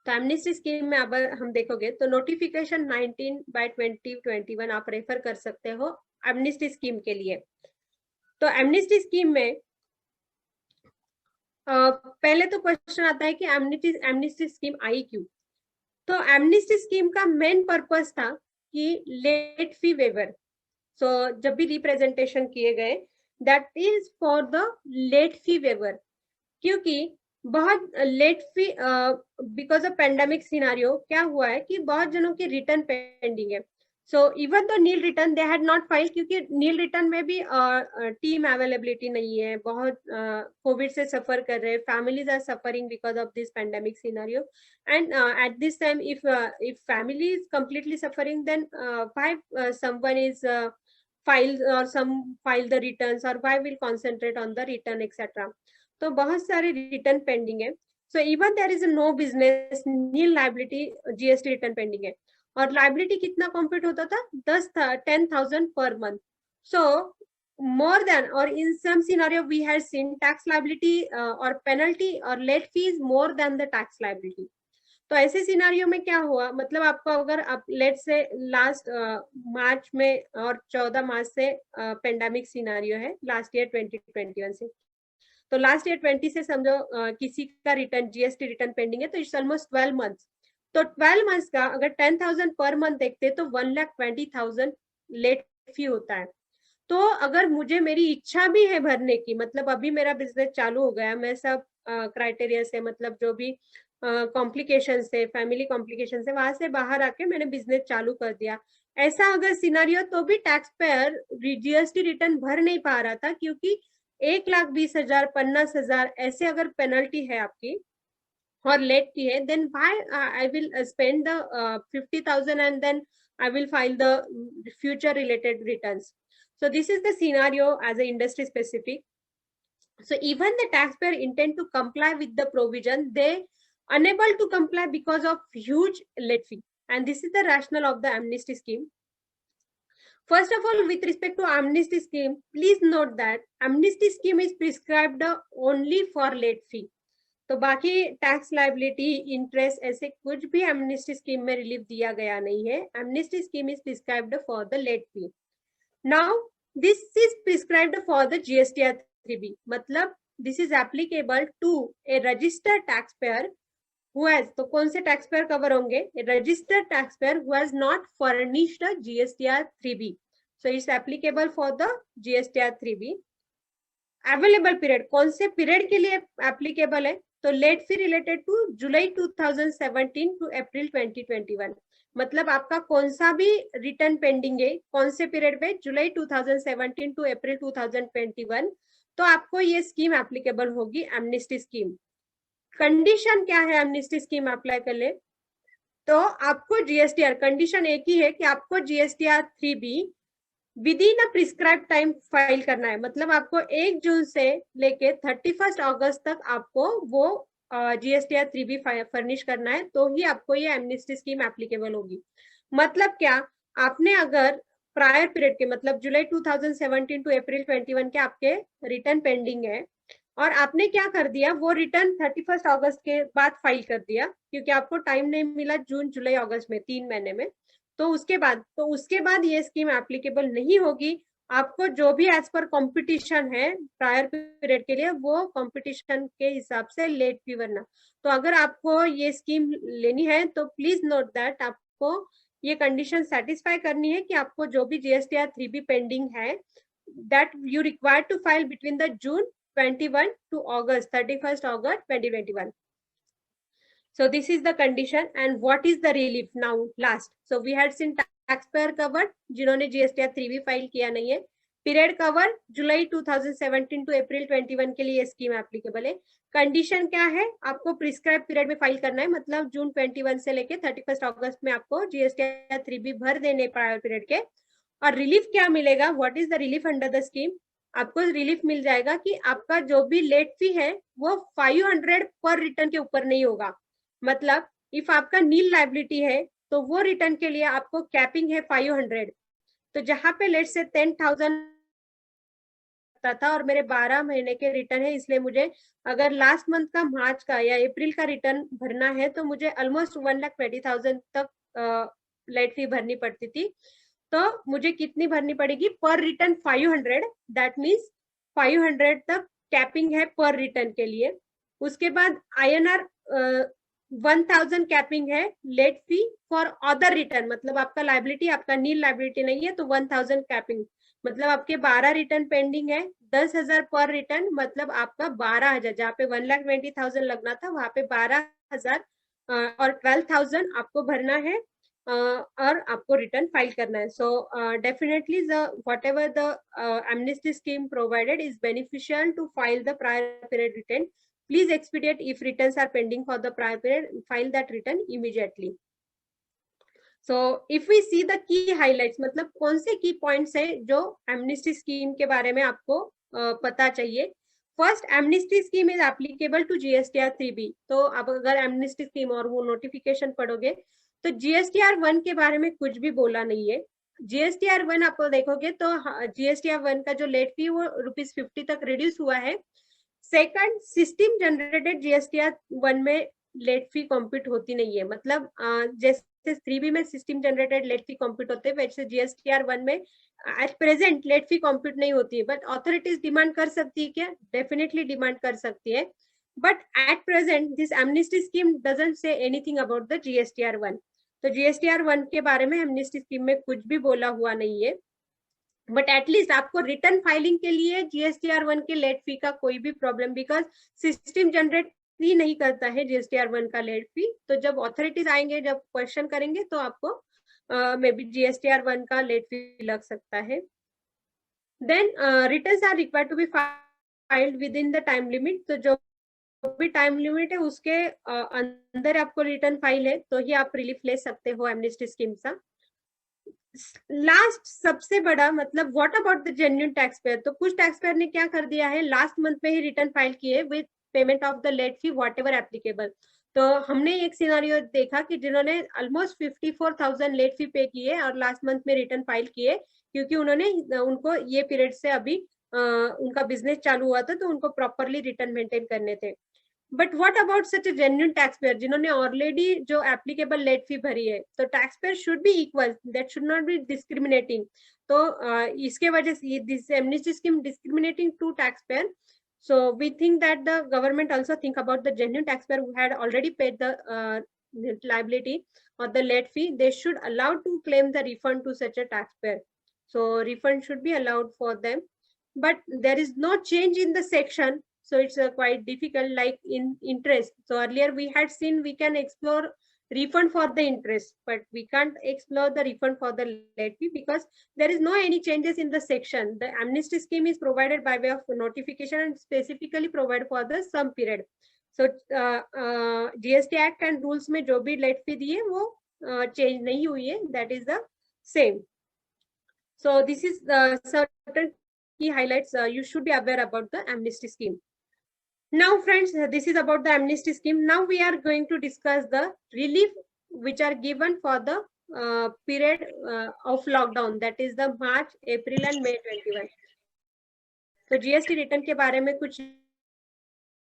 तो एमनेस्टी स्कीम में अब हम देखोगे तो नोटिफिकेशन 19/2021 आप रेफर कर सकते हो एमनेस्टी स्कीम के लिए। तो एमनेस्टी स्कीम में पहले तो क्वेश्चन आता है कि एमनेस्टी स्कीम आई क्यों। तो एमनेस्टी स्कीम का मेन पर्पस था कि लेट फी वेवर, सो जब भी रिप्रेजेंटेशन किए गए that is for the late fee waiver, क्योंकि बहुत late fee because of pandemic scenario क्या हुआ है कि बहुत जनों की रिटर्न पेंडिंग है। So even the nil return they had not file, क्योंकि नील रिटर्न में भी टीम अवेलेबिलिटी नहीं है, बहुत कोविड से सफर कर रहे हैं, families are suffering because of this pandemic scenario, and at this time if family is completely suffering, then why someone is file or some file the returns, or why will concentrate on the return etc. तो बहुत सारे रिटर्न पेंडिंग है। So even there is no business nil liability GST return pending है, और लाइबिलिटी कितना कॉम्प्यूट होता था 10,000 per month. So more than, or in some scenario we had seen tax liability or penalty or late fees more than the tax liability। तो ऐसे सिनारियो में क्या हुआ, मतलब आपको अगर आप लेट से लास्ट मार्च में और 14 मार्च से पेंडेमिक सिनारियो है लास्ट ईयर 2021 से, तो लास्ट ईयर 20 से समझो किसी का रिटर्न जीएसटी रिटर्न पेंडिंग है, तो इट्स ऑलमोस्ट 12 मंथ्स। तो 12 मंथ्स का अगर 10,000 पर मंथ देखते तो 1,20,000 लेट फी होता है। तो अगर मुझे मेरी इच्छा भी है भरने की, मतलब अभी मेरा बिजनेस चालू हो गया, मैं सब क्राइटेरिया से, मतलब जो भी कॉम्प्लिकेशन से, फैमिली कॉम्प्लिकेशन से, वहां से बाहर आके मैंने बिजनेस चालू कर दिया, ऐसा अगर सिनारियो, तो भी टैक्स पेयर जीएसटी रिटर्न भर नहीं पा रहा था, क्योंकि 1,20,000 50,000 ऐसे अगर पेनल्टी है आपकी और लेट की है, then why I will spend the 50,000 and then I will file the future related returns. So this is the scenario as a industry specific. So even the taxpayer intend to comply with the provision, they unable to comply because of huge late fee, and this is the rationale of the amnesty scheme. First of all, with respect to amnesty scheme, please note that amnesty scheme is prescribed only for late fee. तो बाकी टैक्स लाइबिलिटी इंटरेस्ट ऐसे कुछ भी एमनेस्टी स्कीम में रिलीफ दिया गया नहीं है। Amnesty scheme is prescribed for the late fee. Now this is prescribed for the GSTR 3B, मतलब this is applicable to a registered tax payer who has, तो कौन से टैक्स पेयर कवर होंगे, registered tax payer who has not furnished GSTR 3B, so it's applicable for the GSTR 3B। Available period, कौन से पीरियड के लिए एप्लीकेबल है, तो late fee related to July 2017 to अप्रैल 2021, मतलब आपका कौन सा भी रिटर्न पेंडिंग है, कौन से पीरियड में, जुलाई 2017 टू अप्रैल 2021, तो आपको ये स्कीम एप्लीकेबल होगी, एमनेस्टी स्कीम। कंडीशन क्या है एमनेस्टी स्कीम अप्लाई कर ले, तो आपको जीएसटीआर, कंडीशन एक ही है कि आपको GSTR 3B with in a prescribe time file करना है, मतलब आपको 1 जून से लेके 31 अगस्त तक आपको वो जीएसटीआर 3B फर्निश करना है, तो ही आपको ये एमनेस्टी स्कीम एप्लीकेबल होगी। मतलब क्या, आपने अगर प्रायर पीरियड के, मतलब जुलाई 2017 टू अप्रैल 21 के आपके रिटर्न पेंडिंग है, और आपने क्या कर दिया, वो रिटर्न 31 अगस्त के बाद फाइल कर दिया, क्योंकि आपको टाइम नहीं मिला जून जुलाई अगस्त में 3 महीने में, तो उसके बाद ये स्कीम एप्लीकेबल नहीं होगी। आपको जो भी एज पर कंपटीशन है प्रायर पीरियड के लिए, वो कंपटीशन के हिसाब से लेट फी भरना। तो अगर आपको ये स्कीम लेनी है तो प्लीज नोट दैट आपको ये कंडीशन सेटिस्फाई करनी है कि आपको जो भी जीएसटीआर 3B पेंडिंग है, that you require to file between the June 21 to August 31st August 2021. So this is the condition, and what is the relief now last? So we had seen taxpayer covered जिन्होंने GSTR 3B फाइल किया नहीं है, पीरियड कवर जुलाई 2017 टू अप्रैल 21 के लिए स्कीम एप्लीकेबल है। कंडीशन क्या है, आपको प्रिस्क्राइब पीरियड में फाइल करना है, मतलब जून 21 से लेके 31 अगस्त में आपको GSTR 3B भर देने प्रायर पीरियड के। और रिलीफ क्या मिलेगा, what is the relief under the scheme, आपको रिलीफ मिल जाएगा कि आपका जो भी लेट फी है वो 500 पर रिटर्न के ऊपर नहीं होगा। मतलब इफ आपका नील लाइबिलिटी है तो वो रिटर्न के लिए आपको कैपिंग है 500। तो जहां पे लेट से 10,000 था और मेरे 12 महीने के रिटर्न है, इसलिए मुझे अगर लास्ट मंथ का मार्च का या अप्रैल का रिटर्न भरना है तो मुझे ऑलमोस्ट 1,20,000 तक लेट फी भरनी पड़ती थी। तो मुझे कितनी भरनी पड़ेगी पर रिटर्न 500, दैट मीन्स 500 तक कैपिंग है पर रिटर्न के लिए। उसके बाद INR 1,000 कैपिंग है late fee for other return, मतलब आपका लाइबिलिटी, आपका नील लाइबिलिटी नहीं है तो 1,000 कैपिंग, मतलब आपके 12 रिटर्न पेंडिंग है, 10,000 पर रिटर्न, मतलब आपका 12,000, जहाँ पे 1,20,000 लगना था वहां पे 12,000 और 12,000 आपको भरना है और आपको रिटर्न फाइल करना है। So definitely whatever the amnesty scheme provided is beneficial to file the prior period return. Please expedite if returns are pending for the prior period, file that return immediately. So if we see the key highlights, मतलब कौन से की पॉइंट्स है जो एमनेस्टी स्कीम के बारे में आपको पता चाहिए। First, amnesty scheme is applicable to GSTR 3B। तो आप अगर एमनेस्टी स्कीम और वो नोटिफिकेशन पढ़ोगे तो GSTR 1 के बारे में कुछ भी बोला नहीं है। GSTR 1 आप देखोगे तो GSTR 1 का जो लेट फी वो ₹50 तक रिड्यूस हुआ है। सेकंड, सिस्टम जनरेटेड GSTR 1 में लेट फी कॉम्प्यूट होती नहीं है, मतलब जैसे 3B में system generated late fee compute होते हैं वैसे GSTR 1 में at present late fee compute नहीं होती है। बट अथॉरिटीज डिमांड कर सकती है क्या? डेफिनेटली डिमांड कर सकती है, but at present this amnesty scheme doesn't say anything about the GSTR 1। तो GSTR 1 के बारे में एमनेस्टी स्कीम में कुछ भी बोला हुआ नहीं है। बट एटलीस्ट आपको रिटर्न फाइलिंग के लिए GSTR 1 के लेट फी का कोई भी प्रॉब्लम, बिकॉज सिस्टम जनरेट ही नहीं करता है GSTR 1 का लेट फी। तो जब ऑथोरिटीज आएंगे, जब क्वेश्चन करेंगे तो आपको मे बी GSTR 1 का लेट फी लग सकता है। Then returns are required to be filed within the time limit. तो जो भी टाइम लिमिट है उसके अंदर आपको रिटर्न फाइल है तो ही आप रिलीफ ले सकते हो एमनेस्टी स्कीम से। लास्ट सबसे बड़ा मतलब what about the genuine tax pair. तो कुछ टैक्स पेयर ने क्या कर दिया है, लास्ट मंथ में ही रिटर्न फाइल किए with payment of the late fee whatever applicable. तो हमने एक सिनेरियो देखा कि जिन्होंने ऑलमोस्ट 54,000 लेट फी पे किए और लास्ट मंथ में रिटर्न फाइल किए, क्योंकि उनको ये पीरियड से अभी उनका बिजनेस चालू हुआ था तो उनको प्रॉपरली रिटर्न मेंटेन करने थे। But what about such a genuine tax payer जिन्होंने ऑलरेडी जो एप्लीकेबल लेट फी भरी है? तो tax payer should be equal, that should not be discriminating. तो इसके वजह से this amnesty scheme discriminating to tax payer. So we think that the government also think about the genuine taxpayer who had already paid the liability or the late fee. They should allow to claim the refund to such a taxpayer. So refund should be allowed for them. But there is no change in the section, so it's quite difficult, like in interest. So earlier we had seen we can explore refund for the interest, but we can't explore the refund for the late fee because there is no any changes in the section. The amnesty scheme is provided by way of notification and specifically provided for the sum period. So GST Act and rules में जो भी late fee दिए वो change नहीं हुई है, that is the same. So this is certain key highlights you should be aware about the amnesty scheme. Now friends, this is about the amnesty scheme. Now we are going to discuss the relief which are given for the period of lockdown, that is the March, April and May 21. तो GST रिटर्न के बारे में कुछ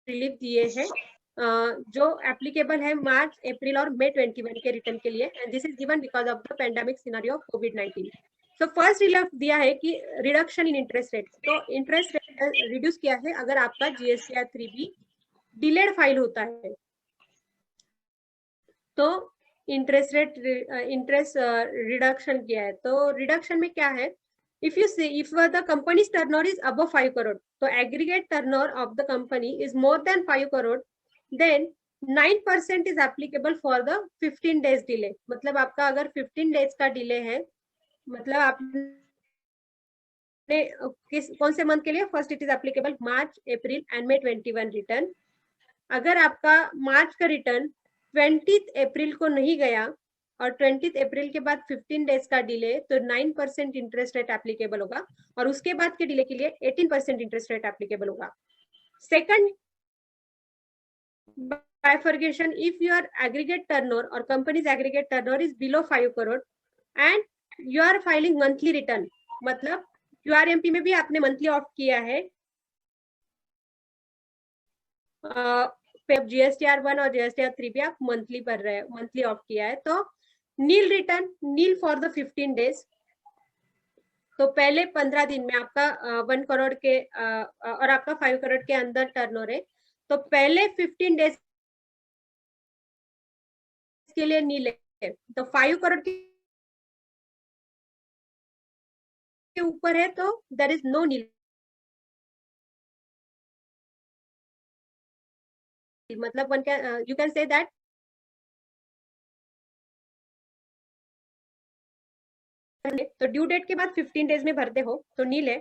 रिलीफ दिए हैं जो एप्लीकेबल है मार्च, अप्रैल और मई 21 के रिटर्न के लिए, and this is given because of the pandemic scenario of कोविड-19। तो फर्स्ट रिलीफ दिया है कि रिडक्शन इन इंटरेस्ट रेट। तो इंटरेस्ट रेट रिड्यूस किया है अगर आपका GSTR 3B डिलेड फाइल होता है तो इंटरेस्ट रिडक्शन किया है। तो रिडक्शन में क्या है, if you see if the company's turnover is above 5 crore, so aggregate turnover of the company is more than 5 crore, then 9% is applicable for the 15 days delay। मतलब आपका अगर 15 days का डिले है, मतलब आपने कौन से मंथ के लिए, first it is applicable March, April and May 21 रिटर्न। अगर आपका मार्च का रिटर्न 20 अप्रैल को नहीं गया और 20 अप्रैल के बाद 15 डेज का डिले, तो 9% इंटरेस्ट रेट एप्लीकेबल होगा और उसके बाद के डिले के लिए 18% इंटरेस्ट रेट एप्लीकेबल होगा। Second bifurcation if your aggregate turnover or company's aggregate turnover is below 5 crore and you are filing monthly return, मतलब QRMP में भी आपने मंथली ऑफ किया है, GSTR 1 और GSTR 3 भी आप मंथली भर रहे हैं, मंथली ऑफ किया है, तो nil return, nil for the 15 days. तो पहले 15 दिन में आपका 1 करोड़ के और आपका 5 करोड़ के अंदर टर्नओवर है, तो पहले 15 डेज के लिए नील है, तो 5 करोड़ के ऊपर है तो देयर इज नो नील, मतलब one can you can say that तो ड्यू डेट के बाद 15 डेज में भरते हो तो नील है।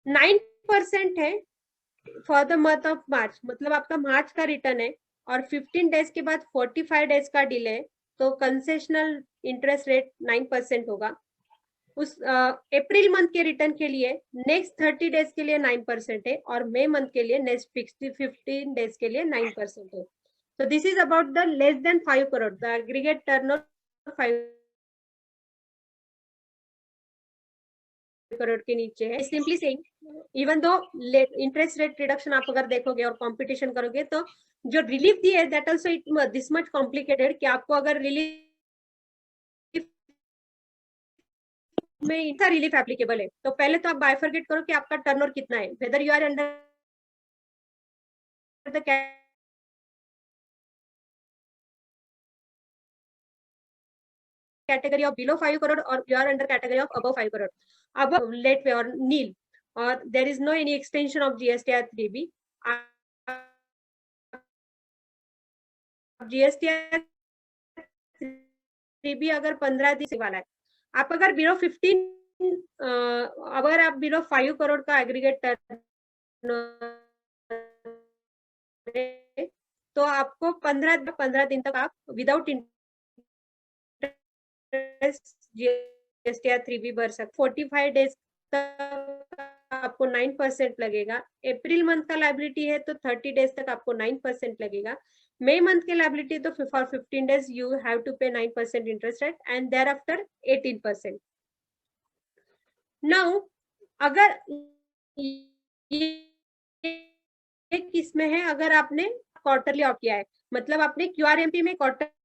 9% है फॉर द मंथ ऑफ मार्च, मतलब आपका मार्च का रिटर्न है और 15 डेज के बाद 45 डेज का डिले, तो कंसेशनल इंटरेस्ट रेट 9% होगा। उस अप्रैल मंथ के रिटर्न के लिए नेक्स्ट 30 डेज के लिए 9% है और मई मंथ के लिए नेक्स्ट 15 डेज के लिए 9% है। तो this is about the less than 5 crore, the aggregate turnover 5 crore के नीचे है। Simply saying even though interest rate reduction आप अगर देखोगे और कंपटीशन करोगे तो जो रिलीफ दी है that also it this much complicated कि आपको अगर रिलीफ में इतना रिलीफ एप्लीकेबल है, तो पहले तो आप बाइफरकेट करो कि आपका टर्नओवर कितना है, whether you are under the category of below 5 crore or you are under category of above 5 crore, above late pay or nil, or there is no any extension of GSTR 3B. GSTR 3B अगर 15 दिन वाला है, आप अगर बिलो 15 अगर आप बिलो 5 करोड़ का एग्रीगेट तो आपको 15 दिन तक आप विदाउट GSTR 3B भर सकते। 45 डेज तक आपको 9% लगेगा। अप्रैल मंथ का लाइबिलिटी है तो 30 डेज तक आपको 9% लगेगा। मई मंथ की लाइबिलिटी तो for 15 days you have to pay 9% interest rate and thereafter 18%। Now अगर ये किसमें है, अगर आपने क्वार्टरली ऑफ किया है, मतलब आपने QRMP में क्वार्टरली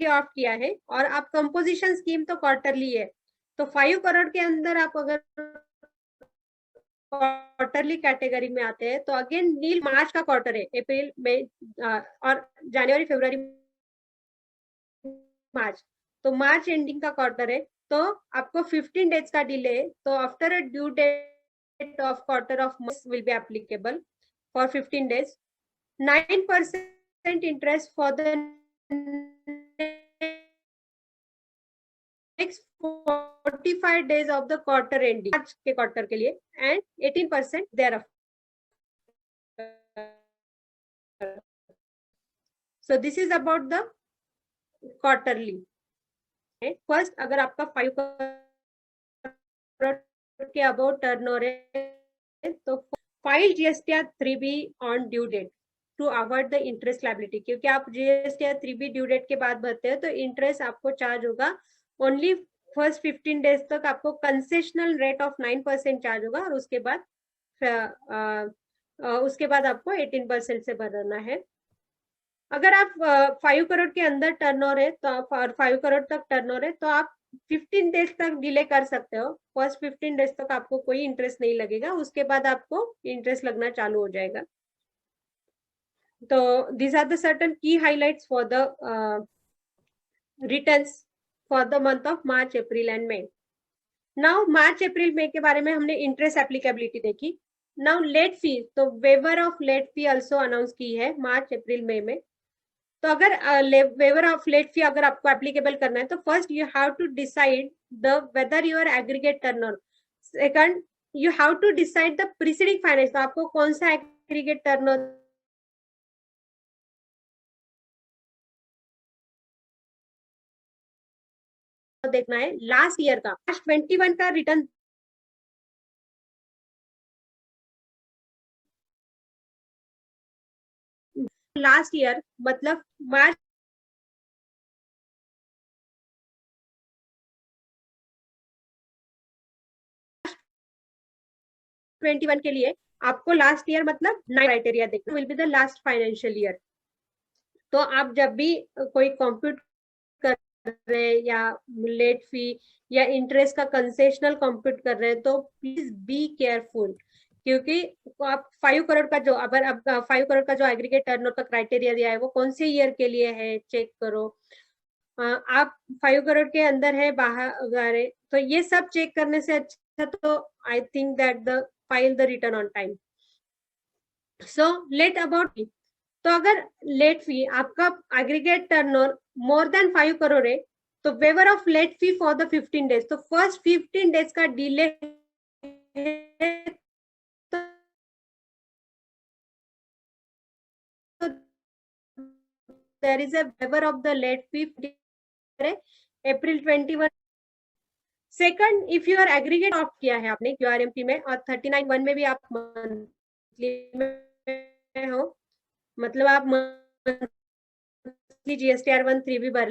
ऑफ किया है और आप कंपोजिशन स्कीम तो क्वार्टरली है, तो 5 करोड़ के अंदर आप अगर क्वार्टरली कैटेगरी में आते हैं तो अगेन नील मार्च का क्वार्टर है, अप्रैल मई और जनवरी फरवरी मार्च, तो मार्च एंडिंग का क्वार्टर है, तो आपको 15 डेज का डिले है, तो after a due date of quarter of March will be applicable for 15 days. 9% interest for the next 45 days of the quarter ending, मार्च के क्वार्टर के लिए, and 18% thereafter. So this is about the quarterly. First, अगर आपका 5 करोड़ के अबाउट टर्नओवर है तो file GSTR 3B on due date to avoid the interest liability, क्योंकि आप GSTR 3B ड्यू डेट के बाद भरते हो तो इंटरेस्ट आपको चार्ज होगा ओनली फर्स्ट 15 डेज तक, आपको कंसेशनल रेट ऑफ 9% चार्ज होगा और उसके बाद आपको 18% से भरना है। अगर आप 5 करोड़ के अंदर टर्नओवर है तो आप 5 करोड़ तक टर्नओवर है तो आप 15 डेज तक डिले कर सकते हो। फर्स्ट 15 डेज तक आपको कोई इंटरेस्ट नहीं लगेगा, उसके बाद आपको इंटरेस्ट लगना चालू हो जाएगा। तो these are the certain key highlights for the returns for the month of March, April and May. Now March, April, May के बारे में हमने इंटरेस्ट एप्लीकेबिलिटी देखी। Now लेट फी, तो waiver of late fee also announce की है मार्च, अप्रैल, मई में। तो अगर वेवर ऑफ लेट फी अगर आपको एप्लीकेबल करना है तो first you have to decide the whether your aggregate turnover, second you have to decide the preceding finance, तो आपको कौन सा एग्रीगेट टर्नओवर देखना है। लास्ट ईयर का मार्च 21 का रिटर्न लास्ट ईयर मतलब मार्च 21 के लिए आपको लास्ट ईयर मतलब 9 क्राइटेरिया देखना will be the last financial year. तो आप जब भी कोई कंप्यूट कर रहे हैं या लेट फी या इंटरेस्ट का कंसेशनल कंप्यूट कर रहे हैं तो प्लीज बी केयरफुल, क्योंकि आप 5 करोड़ का जो अगर आप 5 करोड़ का जो एग्रीगेट टर्नओवर का क्राइटेरिया दिया है वो कौन से ईयर के लिए है चेक करो। आप 5 करोड़ के अंदर है बाहर है, तो ये सब चेक करने से अच्छा तो I think that the file the return on time. So late about, तो अगर लेट फी आपका aggregate turnover more than 5 crore है तो waiver of late fee for the 15 days, तो फर्स्ट 15 डेज का delay there is a waiver of the late fee April 21। Second, if your aggregate of किया है आपने क्यूआरएमपी में और 39(1) में भी आप मंथली में हो, मतलब आप मंथली जीएसटीआर 1(3) भी भर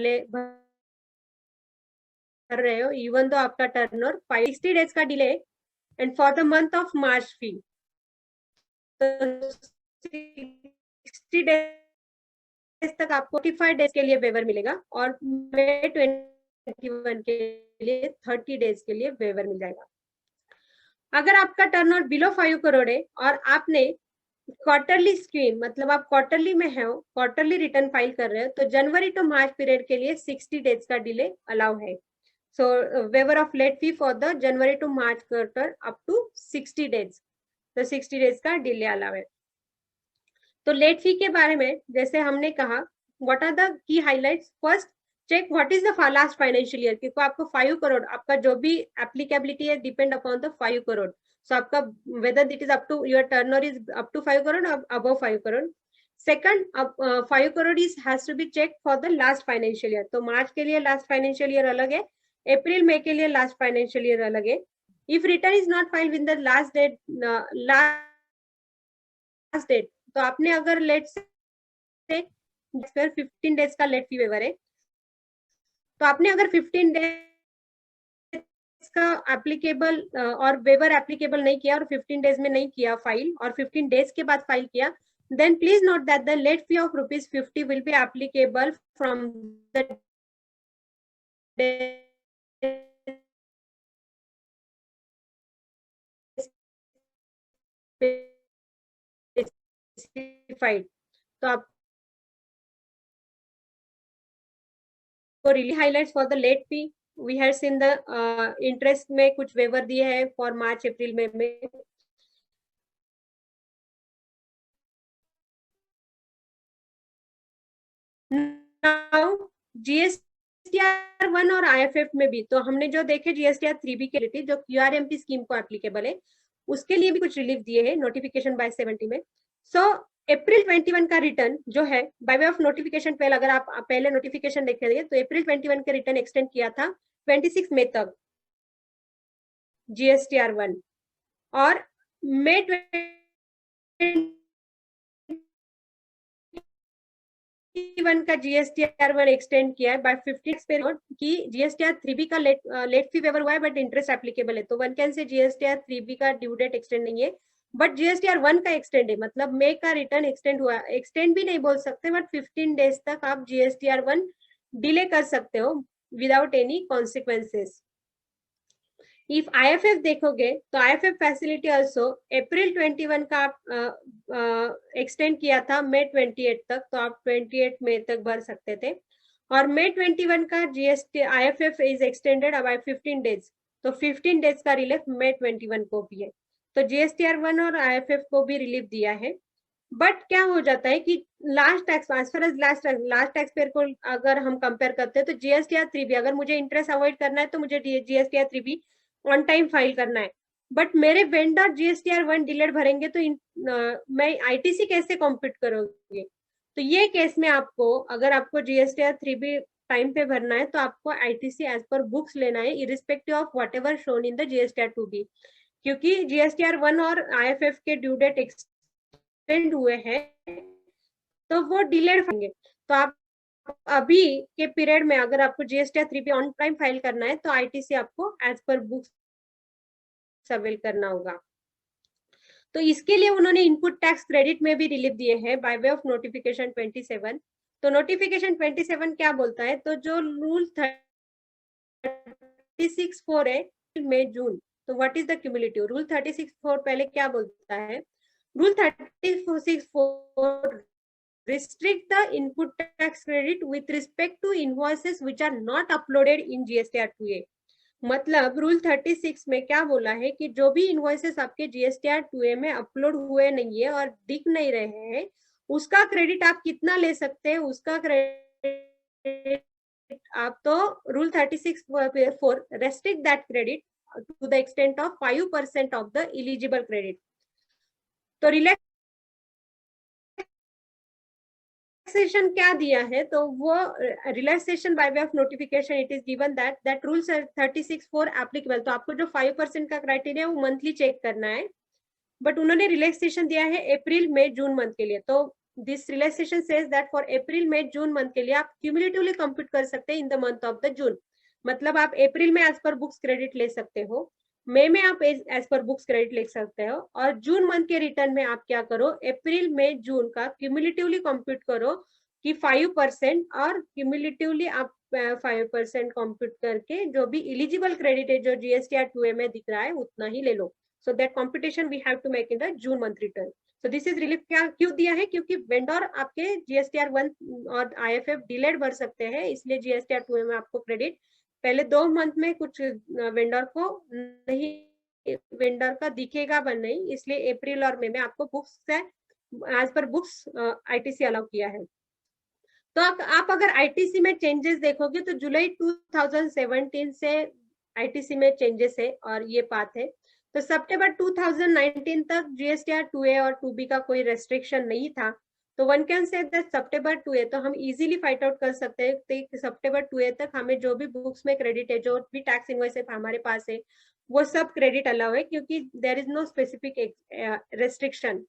रहे हो, इवन तो आपका टर्नओवर 60 डेज का delay and for the month of March fee तो 60 डेज तक आपको 45 डेज के लिए वेवर मिलेगा और मई 21 के लिए 30 डेज के लिए वेवर मिल जाएगा। अगर आपका टर्नओवर बिलो 5 करोड़ है और आपने क्वार्टरली स्कीम मतलब आप क्वार्टरली में हो, क्वार्टरली रिटर्न फाइल कर रहे हो, तो जनवरी टू मार्च पीरियड के लिए 60 डेज का डिले अलाउ है। So waiver of late fee for the January to March quarter up to 60 days, तो 60 डेज का डिले अलाउ है। तो लेट फी के बारे में जैसे हमने कहा, what are the key highlights, first check what is the last financial year, क्योंकि आपको 5 करोड़ आपका जो भी एप्लीकेबिलिटी है depend upon the 5 crore. So आपका whether it is up to your turnover is up to 5 crore और above 5 crore. Second, 5 crore is has to be check for the last financial year, तो मार्च के लिए लास्ट फाइनेंशियल ईयर अलग है, अप्रैल मई के लिए लास्ट फाइनेंशियल ईयर अलग है। If return is not filed with the last date तो आपने अगर लेट से 15 डेज का लेट फी वेवर है, तो आपने अगर 15 डेज का एप्लीकेबल और वेवर एप्लीकेबल नहीं किया और 15 डेज में नहीं किया फाइल और 15 डेज के बाद फाइल किया, then please note that the late fee of ₹50 will be applicable from the day specified। तो आपको really highlights for the late fee, we have seen the interest में कुछ वेवर दिए हैं for मार्च अप्रैल में। नाउ जीएसटीआर 1 और आईएफएफ में भी तो हमने जो देखे जीएसटीआर 3 भी के लिए जो क्यूआरएमपी स्कीम को एप्लीकेबल है उसके लिए भी कुछ रिलीफ दिए हैं नोटिफिकेशन बाय 70 में। सो अप्रैल 21 का रिटर्न जो है बाय वे ऑफ नोटिफिकेशन 12, अगर आप पहले नोटिफिकेशन देखेंगे तो अप्रैल 21 के रिटर्न एक्सटेंड किया था 26 मई तक जीएसटीआर 1 और मई 1 का जीएसटीआर 1 एक्सटेंड किया है बाय 15 की जीएसटीआर 3B का लेट फी वेवर हुआ है बट इंटरेस्ट एप्लीकेबल है, तो one can say GSTR 3B का ड्यू डेट एक्सटेंड नहीं है बट जीएसटीआर 1 का एक्सटेंड है, मतलब मई का रिटर्न एक्सटेंड हुआ, एक्सटेंड भी नहीं बोल सकते बट 15 डेज तक आप जीएसटीआर 1 डिले कर सकते हो without any consequences. If IFF देखोगे तो आईएफएफ फैसिलिटी आल्सो अप्रैल 21 का एक्सटेंड किया था मई 28 तक, तो आप 28 मई तक भर सकते थे और मई 21 का GST IFF is extended by 15 days, तो 15 डेज का रिलीफ मई 21 को भी है, तो जीएसटीआर 1 और आईएफएफ को भी रिलीफ दिया है। बट क्या हो जाता है कि last tax as far as last tax payer को अगर हम कंपेयर करते हैं तो जीएसटीआर 3B अगर मुझे इंटरेस्ट अवॉइड करना है तो मुझे GSTR 3B on time file करना है, बट मेरे वेंडर जीएसटीआर 1 डिलेड भरेंगे तो मैं आईटीसी कैसे कॉम्प्यूट करोगे, तो ये केस में आपको अगर आपको जीएसटीआर 3B टाइम पे भरना है तो आपको आईटीसी एज पर बुक्स लेना है irrespective of whatever shown in the GSTR 2B, क्योंकि जीएसटीआर 1 और आईएफएफ के ड्यू डेट एक्सटेंड हुए हैं तो वो डिलेड होंगे। तो आप अभी के पीरियड में अगर आपको जीएसटी 3 ऑन टाइम फाइल करना है तो आईटीसी आपको एज पर बुक्स अवेल करना होगा। तो इसके लिए उन्होंने इनपुट टैक्स क्रेडिट में भी रिलीफ दिए हैं बाय वे ऑफ नोटिफिकेशन 27। तो नोटिफिकेशन 27 क्या बोलता है, तो जो रूल 36(4) है मई जून, तो what is the cumulative rule 36(4) पहले क्या बोलता है, rule 36(4) restrict the input tax credit with respect to invoices which are not uploaded in GSTR 2A। मतलब रूल 36 में क्या बोला है कि जो भी इनवॉइसेस आपके जीएसटीआर 2A में अपलोड हुए नहीं है और दिख नहीं रहे हैं, उसका क्रेडिट आप कितना ले सकते हैं, उसका क्रेडिट आप तो rule 36(4) restrict that credit to the extent of 5% of the eligible credit. तो रिलैक्सेशन क्या दिया है, तो वो relaxation by way of notification it is given that rule 36(4) applicable. तो आपको जो 5% का क्राइटेरिया वो मंथली चेक करना है, बट उन्होंने रिलैक्सेशन दिया है अप्रैल मई जून मंथ के लिए। तो this relaxation says that for April May June month के लिए आप क्यूमुलेटिवली कंप्यूट कर सकते हैं in the month of the June. मतलब आप अप्रैल में एज पर बुक्स क्रेडिट ले सकते हो, मई में आप एज पर बुक्स क्रेडिट ले सकते हो, और जून मंथ के रिटर्न में आप क्या करो, अप्रैल मई जून का क्यूमुलेटिवली कंप्यूट करो कि 5%, और क्यूमुलेटिवली आप 5% कंप्यूट करके जो भी एलिजिबल क्रेडिट है जो जीएसटीआर 2A में दिख रहा है उतना ही ले लो। So that computation we have to make in the June month return. So this is relief क्या क्यों दिया है, क्योंकि वेंडर आपके जीएसटीआर 1 और आईएफएफ डिलेड भर सकते हैं, इसलिए जीएसटीआर 2 में आपको क्रेडिट पहले 2 मंथ में कुछ वेंडर को नहीं, वेंडर का दिखेगा बन नहीं, इसलिए अप्रैल और मई में आपको बुक्स से as per books ITC allow किया है। तो आप अगर आईटीसी में चेंजेस देखोगे तो जुलाई 2017 से आईटीसी में चेंजेस है और ये पाथ है। तो सितंबर 2019 तक जीएसटीआर 2A और 2B का कोई रेस्ट्रिक्शन नहीं था। तो one can say that September 2A, तो हम इजीली फाइट आउट कर सकते हैं कि सितंबर 2A तक हमें जो भी बुक्स में क्रेडिट है, जो भी टैक्स इनवॉइस हमारे पास है, वो सब क्रेडिट अलाउ है, क्योंकि there is no specific restriction.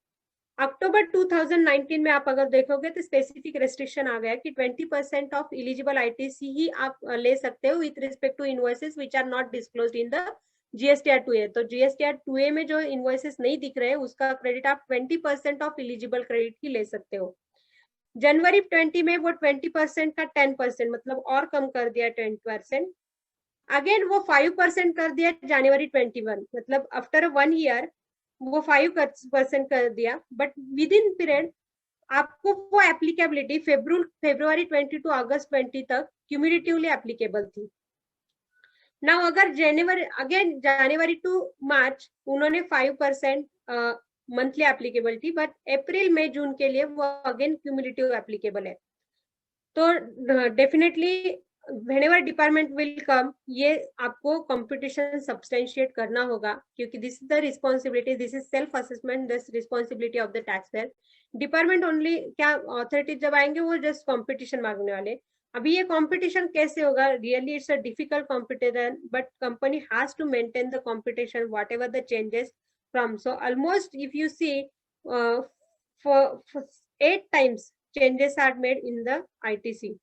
October 2019 में आप अगर देखोगे तो स्पेसिफिक रेस्ट्रिक्शन आ गया कि 20% ऑफ एलिजिबल आईटीसी ही आप ले सकते हो with respect to invoices which are not disclosed in the GSTR 2A। तो जीएसटीआर 2A में जो इनवॉइसेस नहीं दिख रहे हैं उसका क्रेडिट आप 20% ऑफ एलिजिबल क्रेडिट ही ले सकते हो। जनवरी 20 में वो 20% का 10%, मतलब और कम कर दिया 10%। अगेन वो 5% कर दिया जनवरी 21, मतलब आफ्टर 1 ईयर वो 5% कर दिया, बट विद इन पीरियड आपको वो एप्लीकेबिलिटी फेब्रुवरी 20 टू अगस्त 20 तक क्यूमुलेटिवली एप्लीकेबल थी। नाउ अगर जनवरी टू मार्च उन्होंने 5% monthly applicability, but April May जून के लिए वो अगेन क्यूमुलेटिव एप्लीकेबल है। तो definitely whenever department will come, ये आपको कंपटीशन सब्सटेंशिएट करना होगा, क्योंकि this is the responsibility, this is self assessment, this responsibility of the taxpayer. Department only क्या अथॉरिटी जब आएंगे वो जस्ट कंपटीशन मांगने वाले। अभी ये कंपटीशन कैसे होगा, really it's a difficult competition, but company has to maintain the competition whatever the changes from. So almost if you see for 8 times changes are made in the ITC.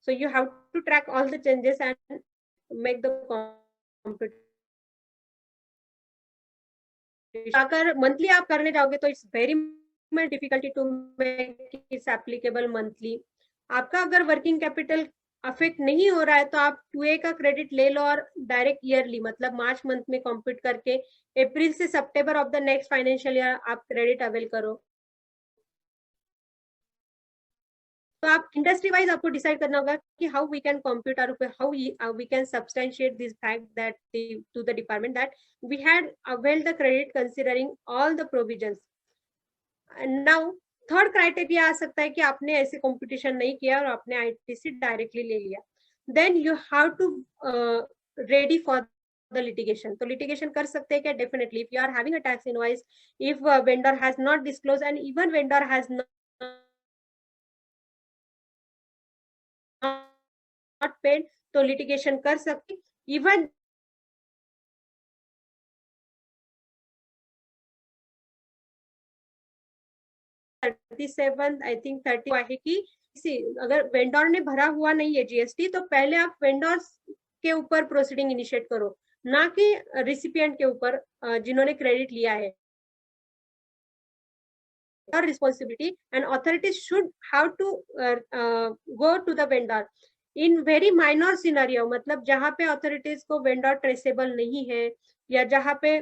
So you have to track all the changes and make the competition. अगर मंथली आप करने जाओगे तो it's very much difficulty to make it's applicable monthly. आपका अगर वर्किंग कैपिटल अफेक्ट नहीं हो रहा है तो आप 2A का क्रेडिट ले लो और डायरेक्ट ईयरली, मतलब मार्च मंथ में कंप्यूट करके अप्रैल से सितंबर of the next financial year आप क्रेडिट अवेल करो। तो आप इंडस्ट्री वाइज आपको डिसाइड करना होगा कि हाउ वी कैन कंप्यूट और how we can substantiate this fact that to the department that we had availed the credit considering all the provisions. Now third criteria आ सकता है कि आपने ऐसे कंपटीशन नहीं किया और आपने आईटीसी डायरेक्टली ले लिया, then you have to ready for the litigation. तो लिटिगेशन कर सकते हैं क्या, definitely if you are having a tax invoice, if vendor has not disclose and even vendor has not paid, तो लिटिगेशन कर सकते। इवन 37 आई थिंक 30 है कि अगर वेंडर ने भरा हुआ नहीं है जीएसटी तो पहले आप वेंडर्स के ऊपर प्रोसीडिंग इनिशिएट करो, ना कि रिसिपिएंट के ऊपर जिन्होंने क्रेडिट लिया है। responsibility and authorities should have to go to the vendor in very minor scenario, मतलब जहां पे authorities को vendor traceable नहीं है या जहां पे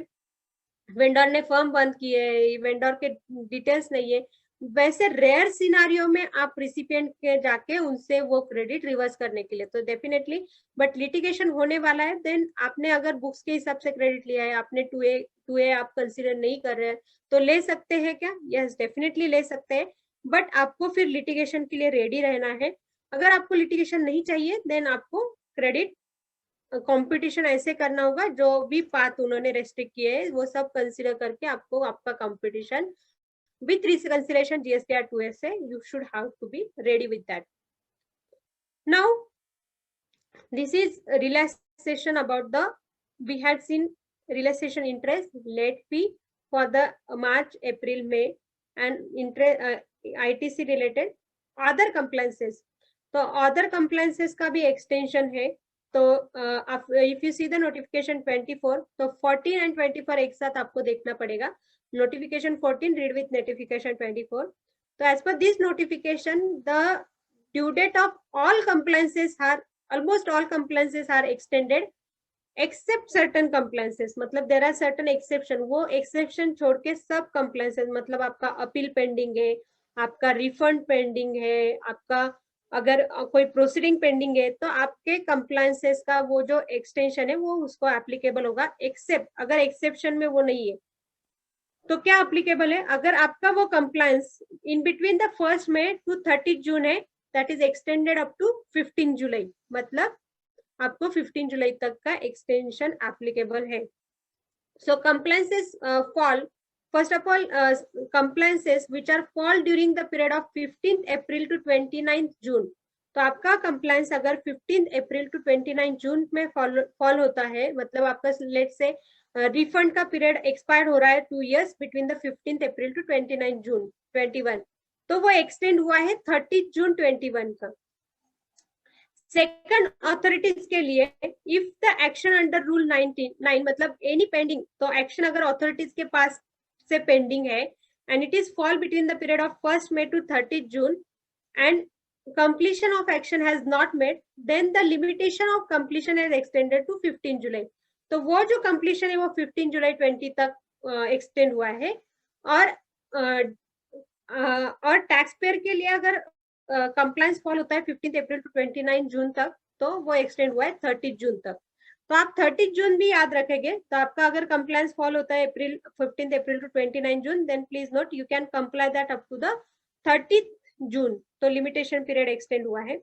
वेंडर ने फर्म बंद किए है, वेंडर के डिटेल्स नहीं है, वैसे रेयर सिनारियो में आप रिसिपिएंट के जाके उनसे वो क्रेडिट रिवर्स करने के लिए तो डेफिनेटली, बट लिटिगेशन होने वाला है, देन आपने अगर बुक्स के हिसाब से क्रेडिट लिया है, आपने 2A आप कंसीडर नहीं कर रहे हैं तो ले सकते हैं क्या? यस डेफिनेटली ले सकते हैं, बट आपको फिर लिटिगेशन के लिए रेडी रहना है। अगर आपको लिटिगेशन नहीं चाहिए देन आपको क्रेडिट कंपटीशन ऐसे करना होगा, जो भी पाथ उन्होंने रेस्ट्रिक्ट किए हैं वो सब कंसीडर करके आपको आपका competition with reconciliation GSTR 2SA, you should have to be ready with that. Now, this is relaxation about the, we had seen relaxation interest, late fee for the March, April, May and interest ITC related other compliances. तो other compliances का भी extension है, तो if you see the notification 24, तो 14 and 24 एक साथ आपको देखना पड़ेगा। Notification 14 read with notification 24. So as per this notification, the due date of all compliances are, almost all compliances are extended except certain compliances, मतलब there are certain exception, वो exception छोड़ के सब compliances, मतलब आपका अपील पेंडिंग है, आपका रिफंड पेंडिंग है, आपका अगर कोई प्रोसीडिंग पेंडिंग है तो आपके कंप्लायंसेस का वो जो एक्सटेंशन है वो उसको एप्लीकेबल होगा, एक्सेप्ट अगर एक्सेप्शन में वो नहीं है तो क्या एप्लीकेबल है? अगर आपका वो compliance in between the 1 May to 30 June है, that is extended up to 15 July, मतलब आपको 15 जुलाई तक का एक्सटेंशन एप्लीकेबल है। So compliances fall, first of all compliances which are fall during the period of 15 April to 29 June, तो आपका कंप्लायंस अगर 15 अप्रैल टू 29 जून में फॉल होता है, मतलब आपका लेट्स से रिफंड का पीरियड एक्सपायर्ड हो रहा है 2 years between the 15 April to 29 June 21, तो वो एक्सटेंड हुआ है 30 जून 21 का। सेकंड, अथॉरिटीज के लिए if the action under rule 99, मतलब एनी पेंडिंग, तो एक्शन अगर अथॉरिटीज के पास से पेंडिंग है and it is fall between the period of 1 May to 30 June and completion of action has not made, then the limitation of completion is extended to 15 July. तो वो जो कंप्लीशन है वो 15 जुलाई 20 तक एक्सटेंड हुआ है, और टैक्स पेयर के लिए अगर कंप्लायंस फॉल होता है 15 अप्रैल टू 29 जून तक, तो वो एक्सटेंड हुआ है 30 जून तक। तो आप 30 जून भी याद रखेंगे, तो आपका अगर कंप्लायंस फॉल होता है 15 April to 29 June, then please note you can comply that up to the 30 June, तो लिमिटेशन पीरियड एक्सटेंड हुआ है।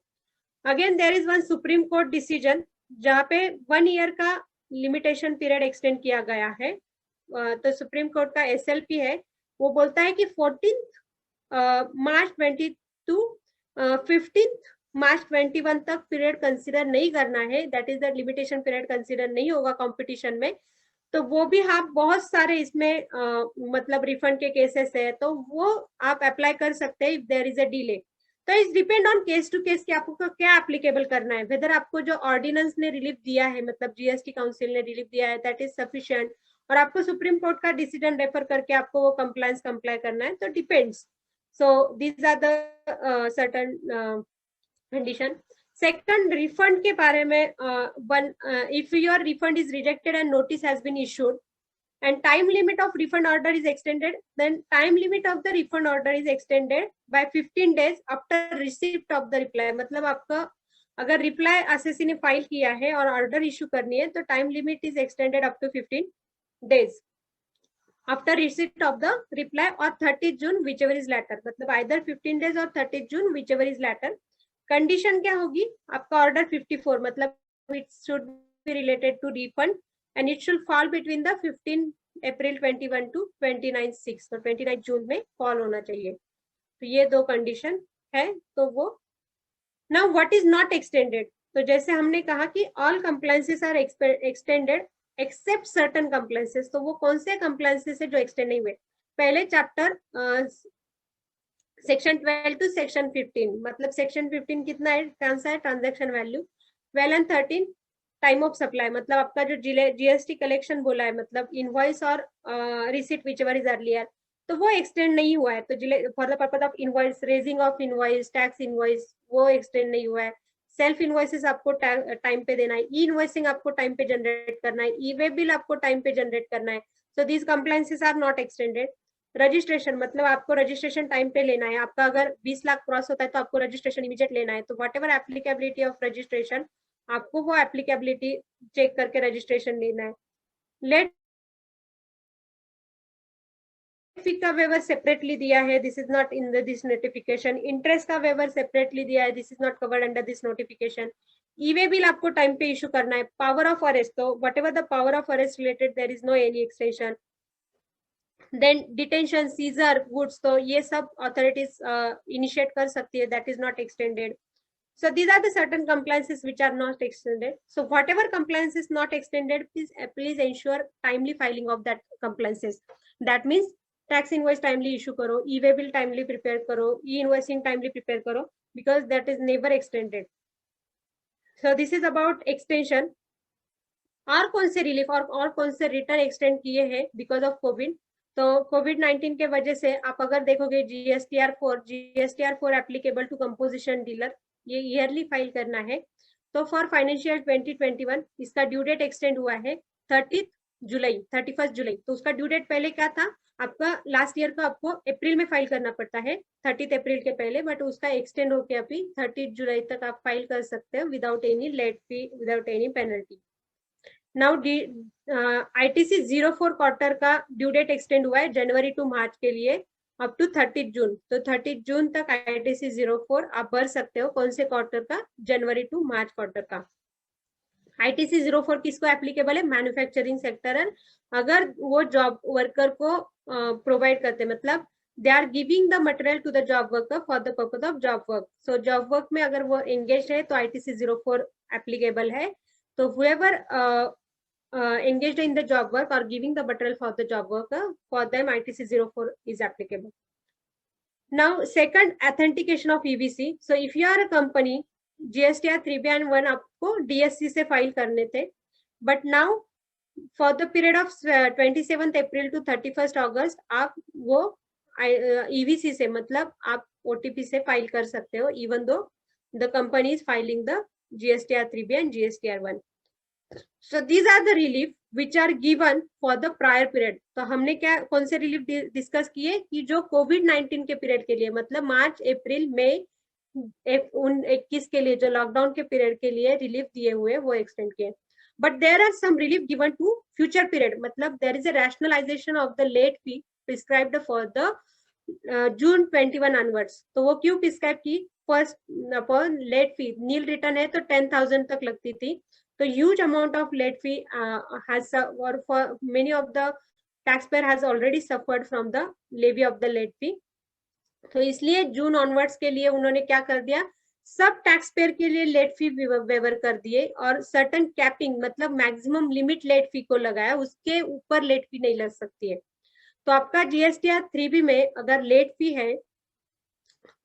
Again there is one supreme court decision जहाँ पे 1 year का लिमिटेशन पीरियड एक्सटेंड किया गया है, तो सुप्रीम कोर्ट का SLP है, वो बोलता है कि 14 मार्च 22 15 मार्च 21 तक पीरियड कंसीडर नहीं करना है, that is the limitation period consider नहीं होगा कंपटीशन में। तो वो भी आप बहुत सारे इसमें मतलब रिफंड के केसेस है, तो वो आप अप्लाई कर सकते हैं if there is a delay. तो it's depend on case to case कि आपको क्या एप्लीकेबल करना है, वेदर आपको जो ऑर्डिनेंस ने रिलीफ दिया है, मतलब जीएसटी काउंसिल ने रिलीफ दिया है, दैट इज सफिशिएंट, और आपको सुप्रीम कोर्ट का डिसीजन रेफर करके आपको वो कंप्लायंस कंप्लाई करना है, तो depends. So these are the certain condition. Second, refund के बारे में, if your refund is rejected and notice has been issued and time limit of refund order is extended, then time limit of the refund order is extended by 15 days after receipt of the reply, मतलब आपका अगर रिप्लाई एसएससी ने फाइल किया है और ऑर्डर इशू करनी है तो time limit is extended up to 15 days after receipt of the reply और 30 June whichever is later, मतलब आइदर 15 days और 30 June whichever is later. Condition क्या होगी? आपका ऑर्डर 54, मतलब it should be related to refund and it should fall between the 15 April 21 to 29 6, तो 29 जून में फॉल होना चाहिए। तो ये दो कंडीशन है। तो वो now what is not extended, तो जैसे हमने कहा कि all compliances are extended except certain compliances, तो वो कौन से कंप्लायंसेस है जो एक्सटेंड नहीं हुए? पहले चैप्टर सेक्शन 12 टू सेक्शन 15, मतलब सेक्शन 15 कितना है, कौन सा है, transaction value. 12 and 13 time of supply, मतलब आपका जो जीएसटी कलेक्शन बोला है, मतलब इनवॉइस और receipt which ever is earlier, तो वो एक्सटेंड नहीं हुआ है। तो for the purpose of invoice, raising of invoice, tax invoice, वो एक्सटेंड नहीं हुआ है। सेल्फ इनवॉइसेस आपको टाइम पे देना है, ई इनवॉइसिंग आपको टाइम पे जनरेट करना है, ई वे बिल आपको टाइम पे जनरेट करना है। So these compliances are not extended. Registration, मतलब आपको रजिस्ट्रेशन टाइम पे लेना है। आपका अगर 20 लाख क्रॉस होता है तो आपको रजिस्ट्रेशन इमीडिएट लेना है। तो what ever applicability of registration, आपको वो एप्लीकेबिलिटी चेक करके रजिस्ट्रेशन लेना है। लेट फी का वेवर सेपरेटली दिया है, this is not in this notification. Interest का वेवर सेपरेटली दिया है, this is not covered under this notification. E way bill आपको टाइम पे इशू करना है। पावर ऑफ अरेस्ट, तो whatever the power of arrest related, there is no any extension. Then detention, seizure goods, तो ये सब अथॉरिटीज इनिशिएट कर सकती है, that is not extended. So these are the certain compliances which are not extended. So whatever compliance is not extended, please ensure timely filing of that compliances. That means tax invoice timely issue karo, e-way bill timely prepare karo, e-invoicing timely prepare karo, because that is never extended. So this is about extension. और कौन से रिलीफ और कौन से रिटर्न एक्सटेंड किए हैं बिकॉज ऑफ कोविड? तो कोविड-19 के वजह से आप अगर देखोगे GSTR 4 applicable to composition dealer, ये ईयरली फाइल करना है। तो फॉर फाइनेंशियल 2021 इसका ड्यू डेट एक्सटेंड हुआ है 31 जुलाई। तो उसका ड्यू डेट पहले क्या था, आपका लास्ट ईयर का आपको अप्रैल में फाइल करना पड़ता है 30 अप्रैल के पहले, बट उसका एक्सटेंड होकर अभी 30 जुलाई तक आप फाइल कर सकते हो without any late fee, without any penalty. Now ITC 04 quarter का ड्यू डेट एक्सटेंड हुआ है जनवरी टू मार्च के लिए अप टू 30 जून। तो 30 जून तक ITC 04 आप भर सकते हो। कौन से क्वार्टर का? जनवरी टू मार्च क्वार्टर का। ITC 04 किसको एप्लीकेबल है? मैन्युफैक्चरिंग सेक्टर है। अगर वो जॉब वर्कर को प्रोवाइड करते, मतलब they are giving the material to the job worker for the purpose of job work. So job work में अगर वो एंगेज है तो ITC 04 एप्लीकेबल है। तो whoever engaged in the job work or giving the material for the job work, for them ITC 04 is applicable. Now second, authentication of EVC. So if you are a company, GSTR 3B and 1 आपको DSC से फाइल करने थे, but now for the period of 27th April to 31st August आप वो EVC से, मतलब आप OTP से फाइल कर सकते हो, even though the company is filing the GSTR 3B and GSTR 1. So these are the relief which are given for the prior period. तो हमने क्या कौन से रिलीफ डिस्कस किए कि जो कोविड-19 के पीरियड के लिए, मतलब मार्च, अप्रैल, मई 21 के लिए जो लॉकडाउन के पीरियड के लिए रिलीफ दिए हुए वो एक्सटेंड किए. But there are some relief given to future period, मतलब there is a rationalization of the late fee prescribed for the June 21 onwards. तो वो क्यों प्रिस्क्राइब की? फर्स्ट अपॉन लेट फी, नील रिटर्न है तो 10,000 तक लगती थी, तो huge amount of late fee has or for many of the taxpayer has already suffered from the levy of the late fee. तो इसलिए जून ऑनवर्ड्स के लिए उन्होंने क्या कर दिया, सब टैक्स पेयर के लिए लेट फी वेवर कर दिए और सर्टन कैपिंग, मतलब मैक्सिमम लिमिट लेट फी को लगाया, उसके ऊपर लेट फी नहीं लग सकती है। तो आपका GSTR 3B में अगर लेट फी है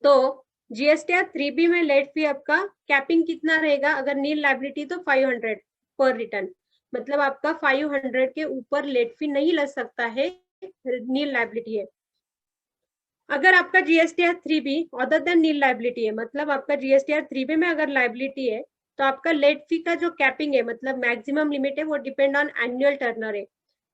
तो GSTR 3B में लेट फी आपका कैपिंग कितना रहेगा? अगर नील लायबिलिटी तो 500 पर रिटर्न, मतलब आपका 500 के ऊपर लेट फी नहीं लग सकता है, नील लायबिलिटी है। अगर आपका GSTR 3B अदर देन नील लायबिलिटी है, मतलब आपका GSTR 3B में अगर लायबिलिटी है तो आपका लेट फी का जो कैपिंग है, मतलब मैक्सिमम लिमिट है, वो डिपेंड ऑन एनुअल टर्नओवर है।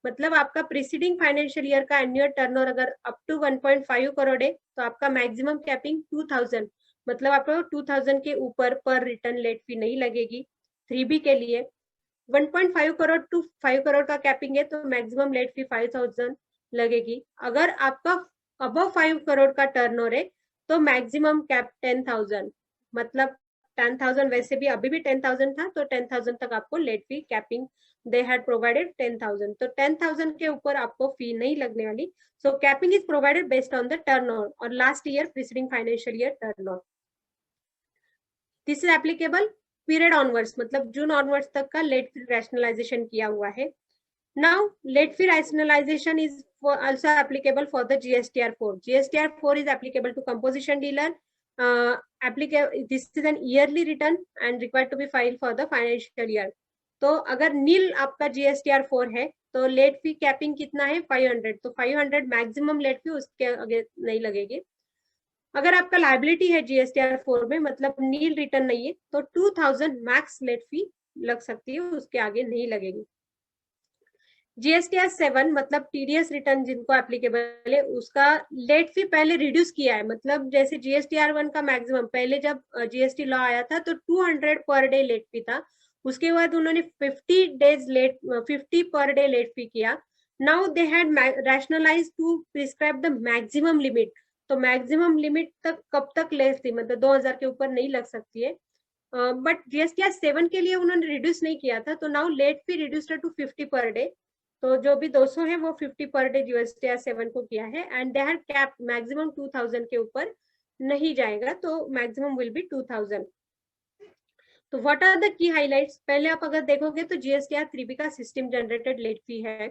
मतलब आपका प्रीसीडिंग फाइनेंशियल ईयर का एनुअल टर्नओवर अगर अप टू 1.5 करोड़ है तो आपका मैक्सिमम कैपिंग 2000, मतलब आपको 2000 के ऊपर पर रिटर्न लेट फी नहीं लगेगी 3B के लिए। 1.5 करोड़ टू 5 करोड़ का कैपिंग है तो मैक्सिमम लेट फी 5000 लगेगी। अगर आपका अबव 5 करोड़ का टर्नओवर है तो मैक्सिमम कैप 10,000, मतलब 10,000 वैसे भी अभी भी 10,000 था तो 10,000 तक आपको late fee capping they had provided 10,000, तो 10,000 के ऊपर आपको फी नहीं लगने वाली। So capping is provided based on the turnover और last year preceding financial year turnover. This is applicable period onwards, मतलब जून ऑनवर्ड्स तक का लेट फी रैशनलाइजेशन किया हुआ है। Now, late fee rationalization is also applicable for the GSTR4. GSTR4 is applicable to composition dealer. This is an yearly return and required to be filed for the financial year. तो अगर नील आपका GSTR4 है तो लेट फी कैपिंग कितना है 500, तो 500 मैक्सिमम लेट फी उसके आगे नहीं लगेगी. अगर आपका लाइबिलिटी है GSTR4 में, मतलब नील रिटर्न नहीं है, तो 2000 मैक्स लेट फी लग सकती है, उसके आगे नहीं लगेगी. GSTR7 मतलब TDS रिटर्न जिनको एप्लीकेबल है, उसका लेट फी पहले रिड्यूस किया है. मतलब जैसे GSTR1 का मैक्सिमम पहले जब GST लॉ आया था तो 200 पर डे लेट फी था. उसके बाद उन्होंने 50 पर डे लेट फी किया. Now they had rationalise to prescribe the maximum limit. तो मैक्सिमम लिमिट तक कब तक लेस थी, मतलब 2000 के ऊपर नहीं लग सकती है. बट GSTR7 के लिए उन्होंने रिड्यूस नहीं किया था, तो now late fee reduced to 50 per day. तो जो भी 200 है वो 50 पर डे GSTR7 को किया है. And they have cap maximum 2000 के ऊपर नहीं जाएगा, तो मैक्सिमम विल बी 2000. तो what are the key highlights. पहले आप अगर देखोगे तो GSTR3B का सिस्टम जनरेटेड लेट फी है.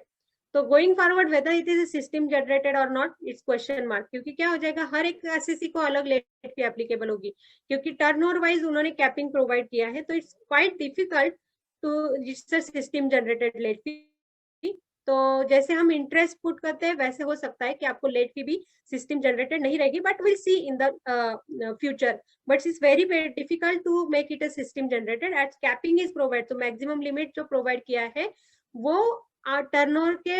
तो going forward weather it is system generated और नॉट, इट्स क्वेश्चन मार्क. क्योंकि क्या हो जाएगा, हर एक एसएससी को अलग लेट फी एप्लीकेबल होगी, क्योंकि टर्नओवर वाइज उन्होंने कैपिंग प्रोवाइड किया है. तो it's quite difficult to register system generated late fee. तो जैसे हम इंटरेस्ट पुट करते हैं वैसे हो सकता है कि आपको लेट फी भी सिस्टम जनरेटेड नहीं रहेगी, but will see in the future. But it's very difficult to make it a system generated as capping is provide. तो मैक्सिमम लिमिट जो प्रोवाइड किया है वो टर्नओवर के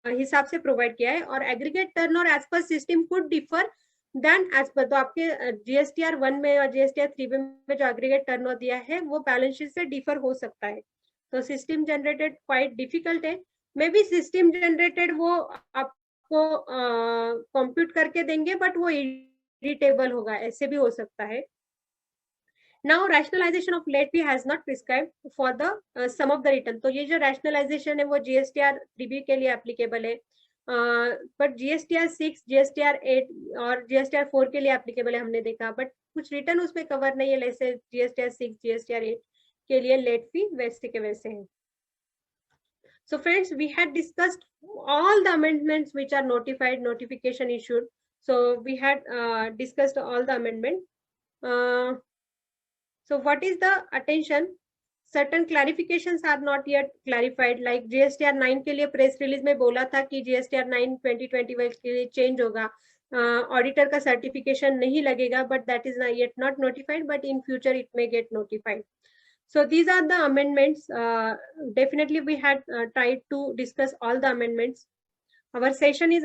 हिसाब से प्रोवाइड किया है. और aggregate turnover as per system could differ then as per. तो आपके GSTR1 में और GSTR3 में जो एग्रीगेट टर्नओवर दिया है वो बैलेंस शीट से डिफर हो सकता है. तो सिस्टम जनरेटेड क्वाइट डिफिकल्ट है. मे बी सिस्टम जनरेटेड वो आपको कंप्यूट करके देंगे, बट वो इरिटेबल होगा, ऐसे भी हो सकता है. Now rationalization of late fee has not prescribed for the sum of the return. तो ये जो rationalization है वो GSTR3B के लिए applicable है, but GSTR6, GSTR8 और GSTR4 के लिए applicable है हमने देखा. बट कुछ रिटर्न उसमें कवर नहीं है, जैसे GSTR6, GSTR8 के लिए लेट फी वैसे के वैसे है. So friends, we had discussed all the amendments which are notified, notification issued. So we had discussed all the amendment. So what is the attention? Certain clarifications are not yet clarified. Like GSTR9 के लिए प्रेस रिलीज में बोला था कि GSTR9 2021 के लिए चेंज होगा, ऑडिटर का सर्टिफिकेशन नहीं लगेगा, but that is not yet not notified, but in future it may get notified. So these are the amendments. Definitely we had tried to discuss all the amendments. Our session is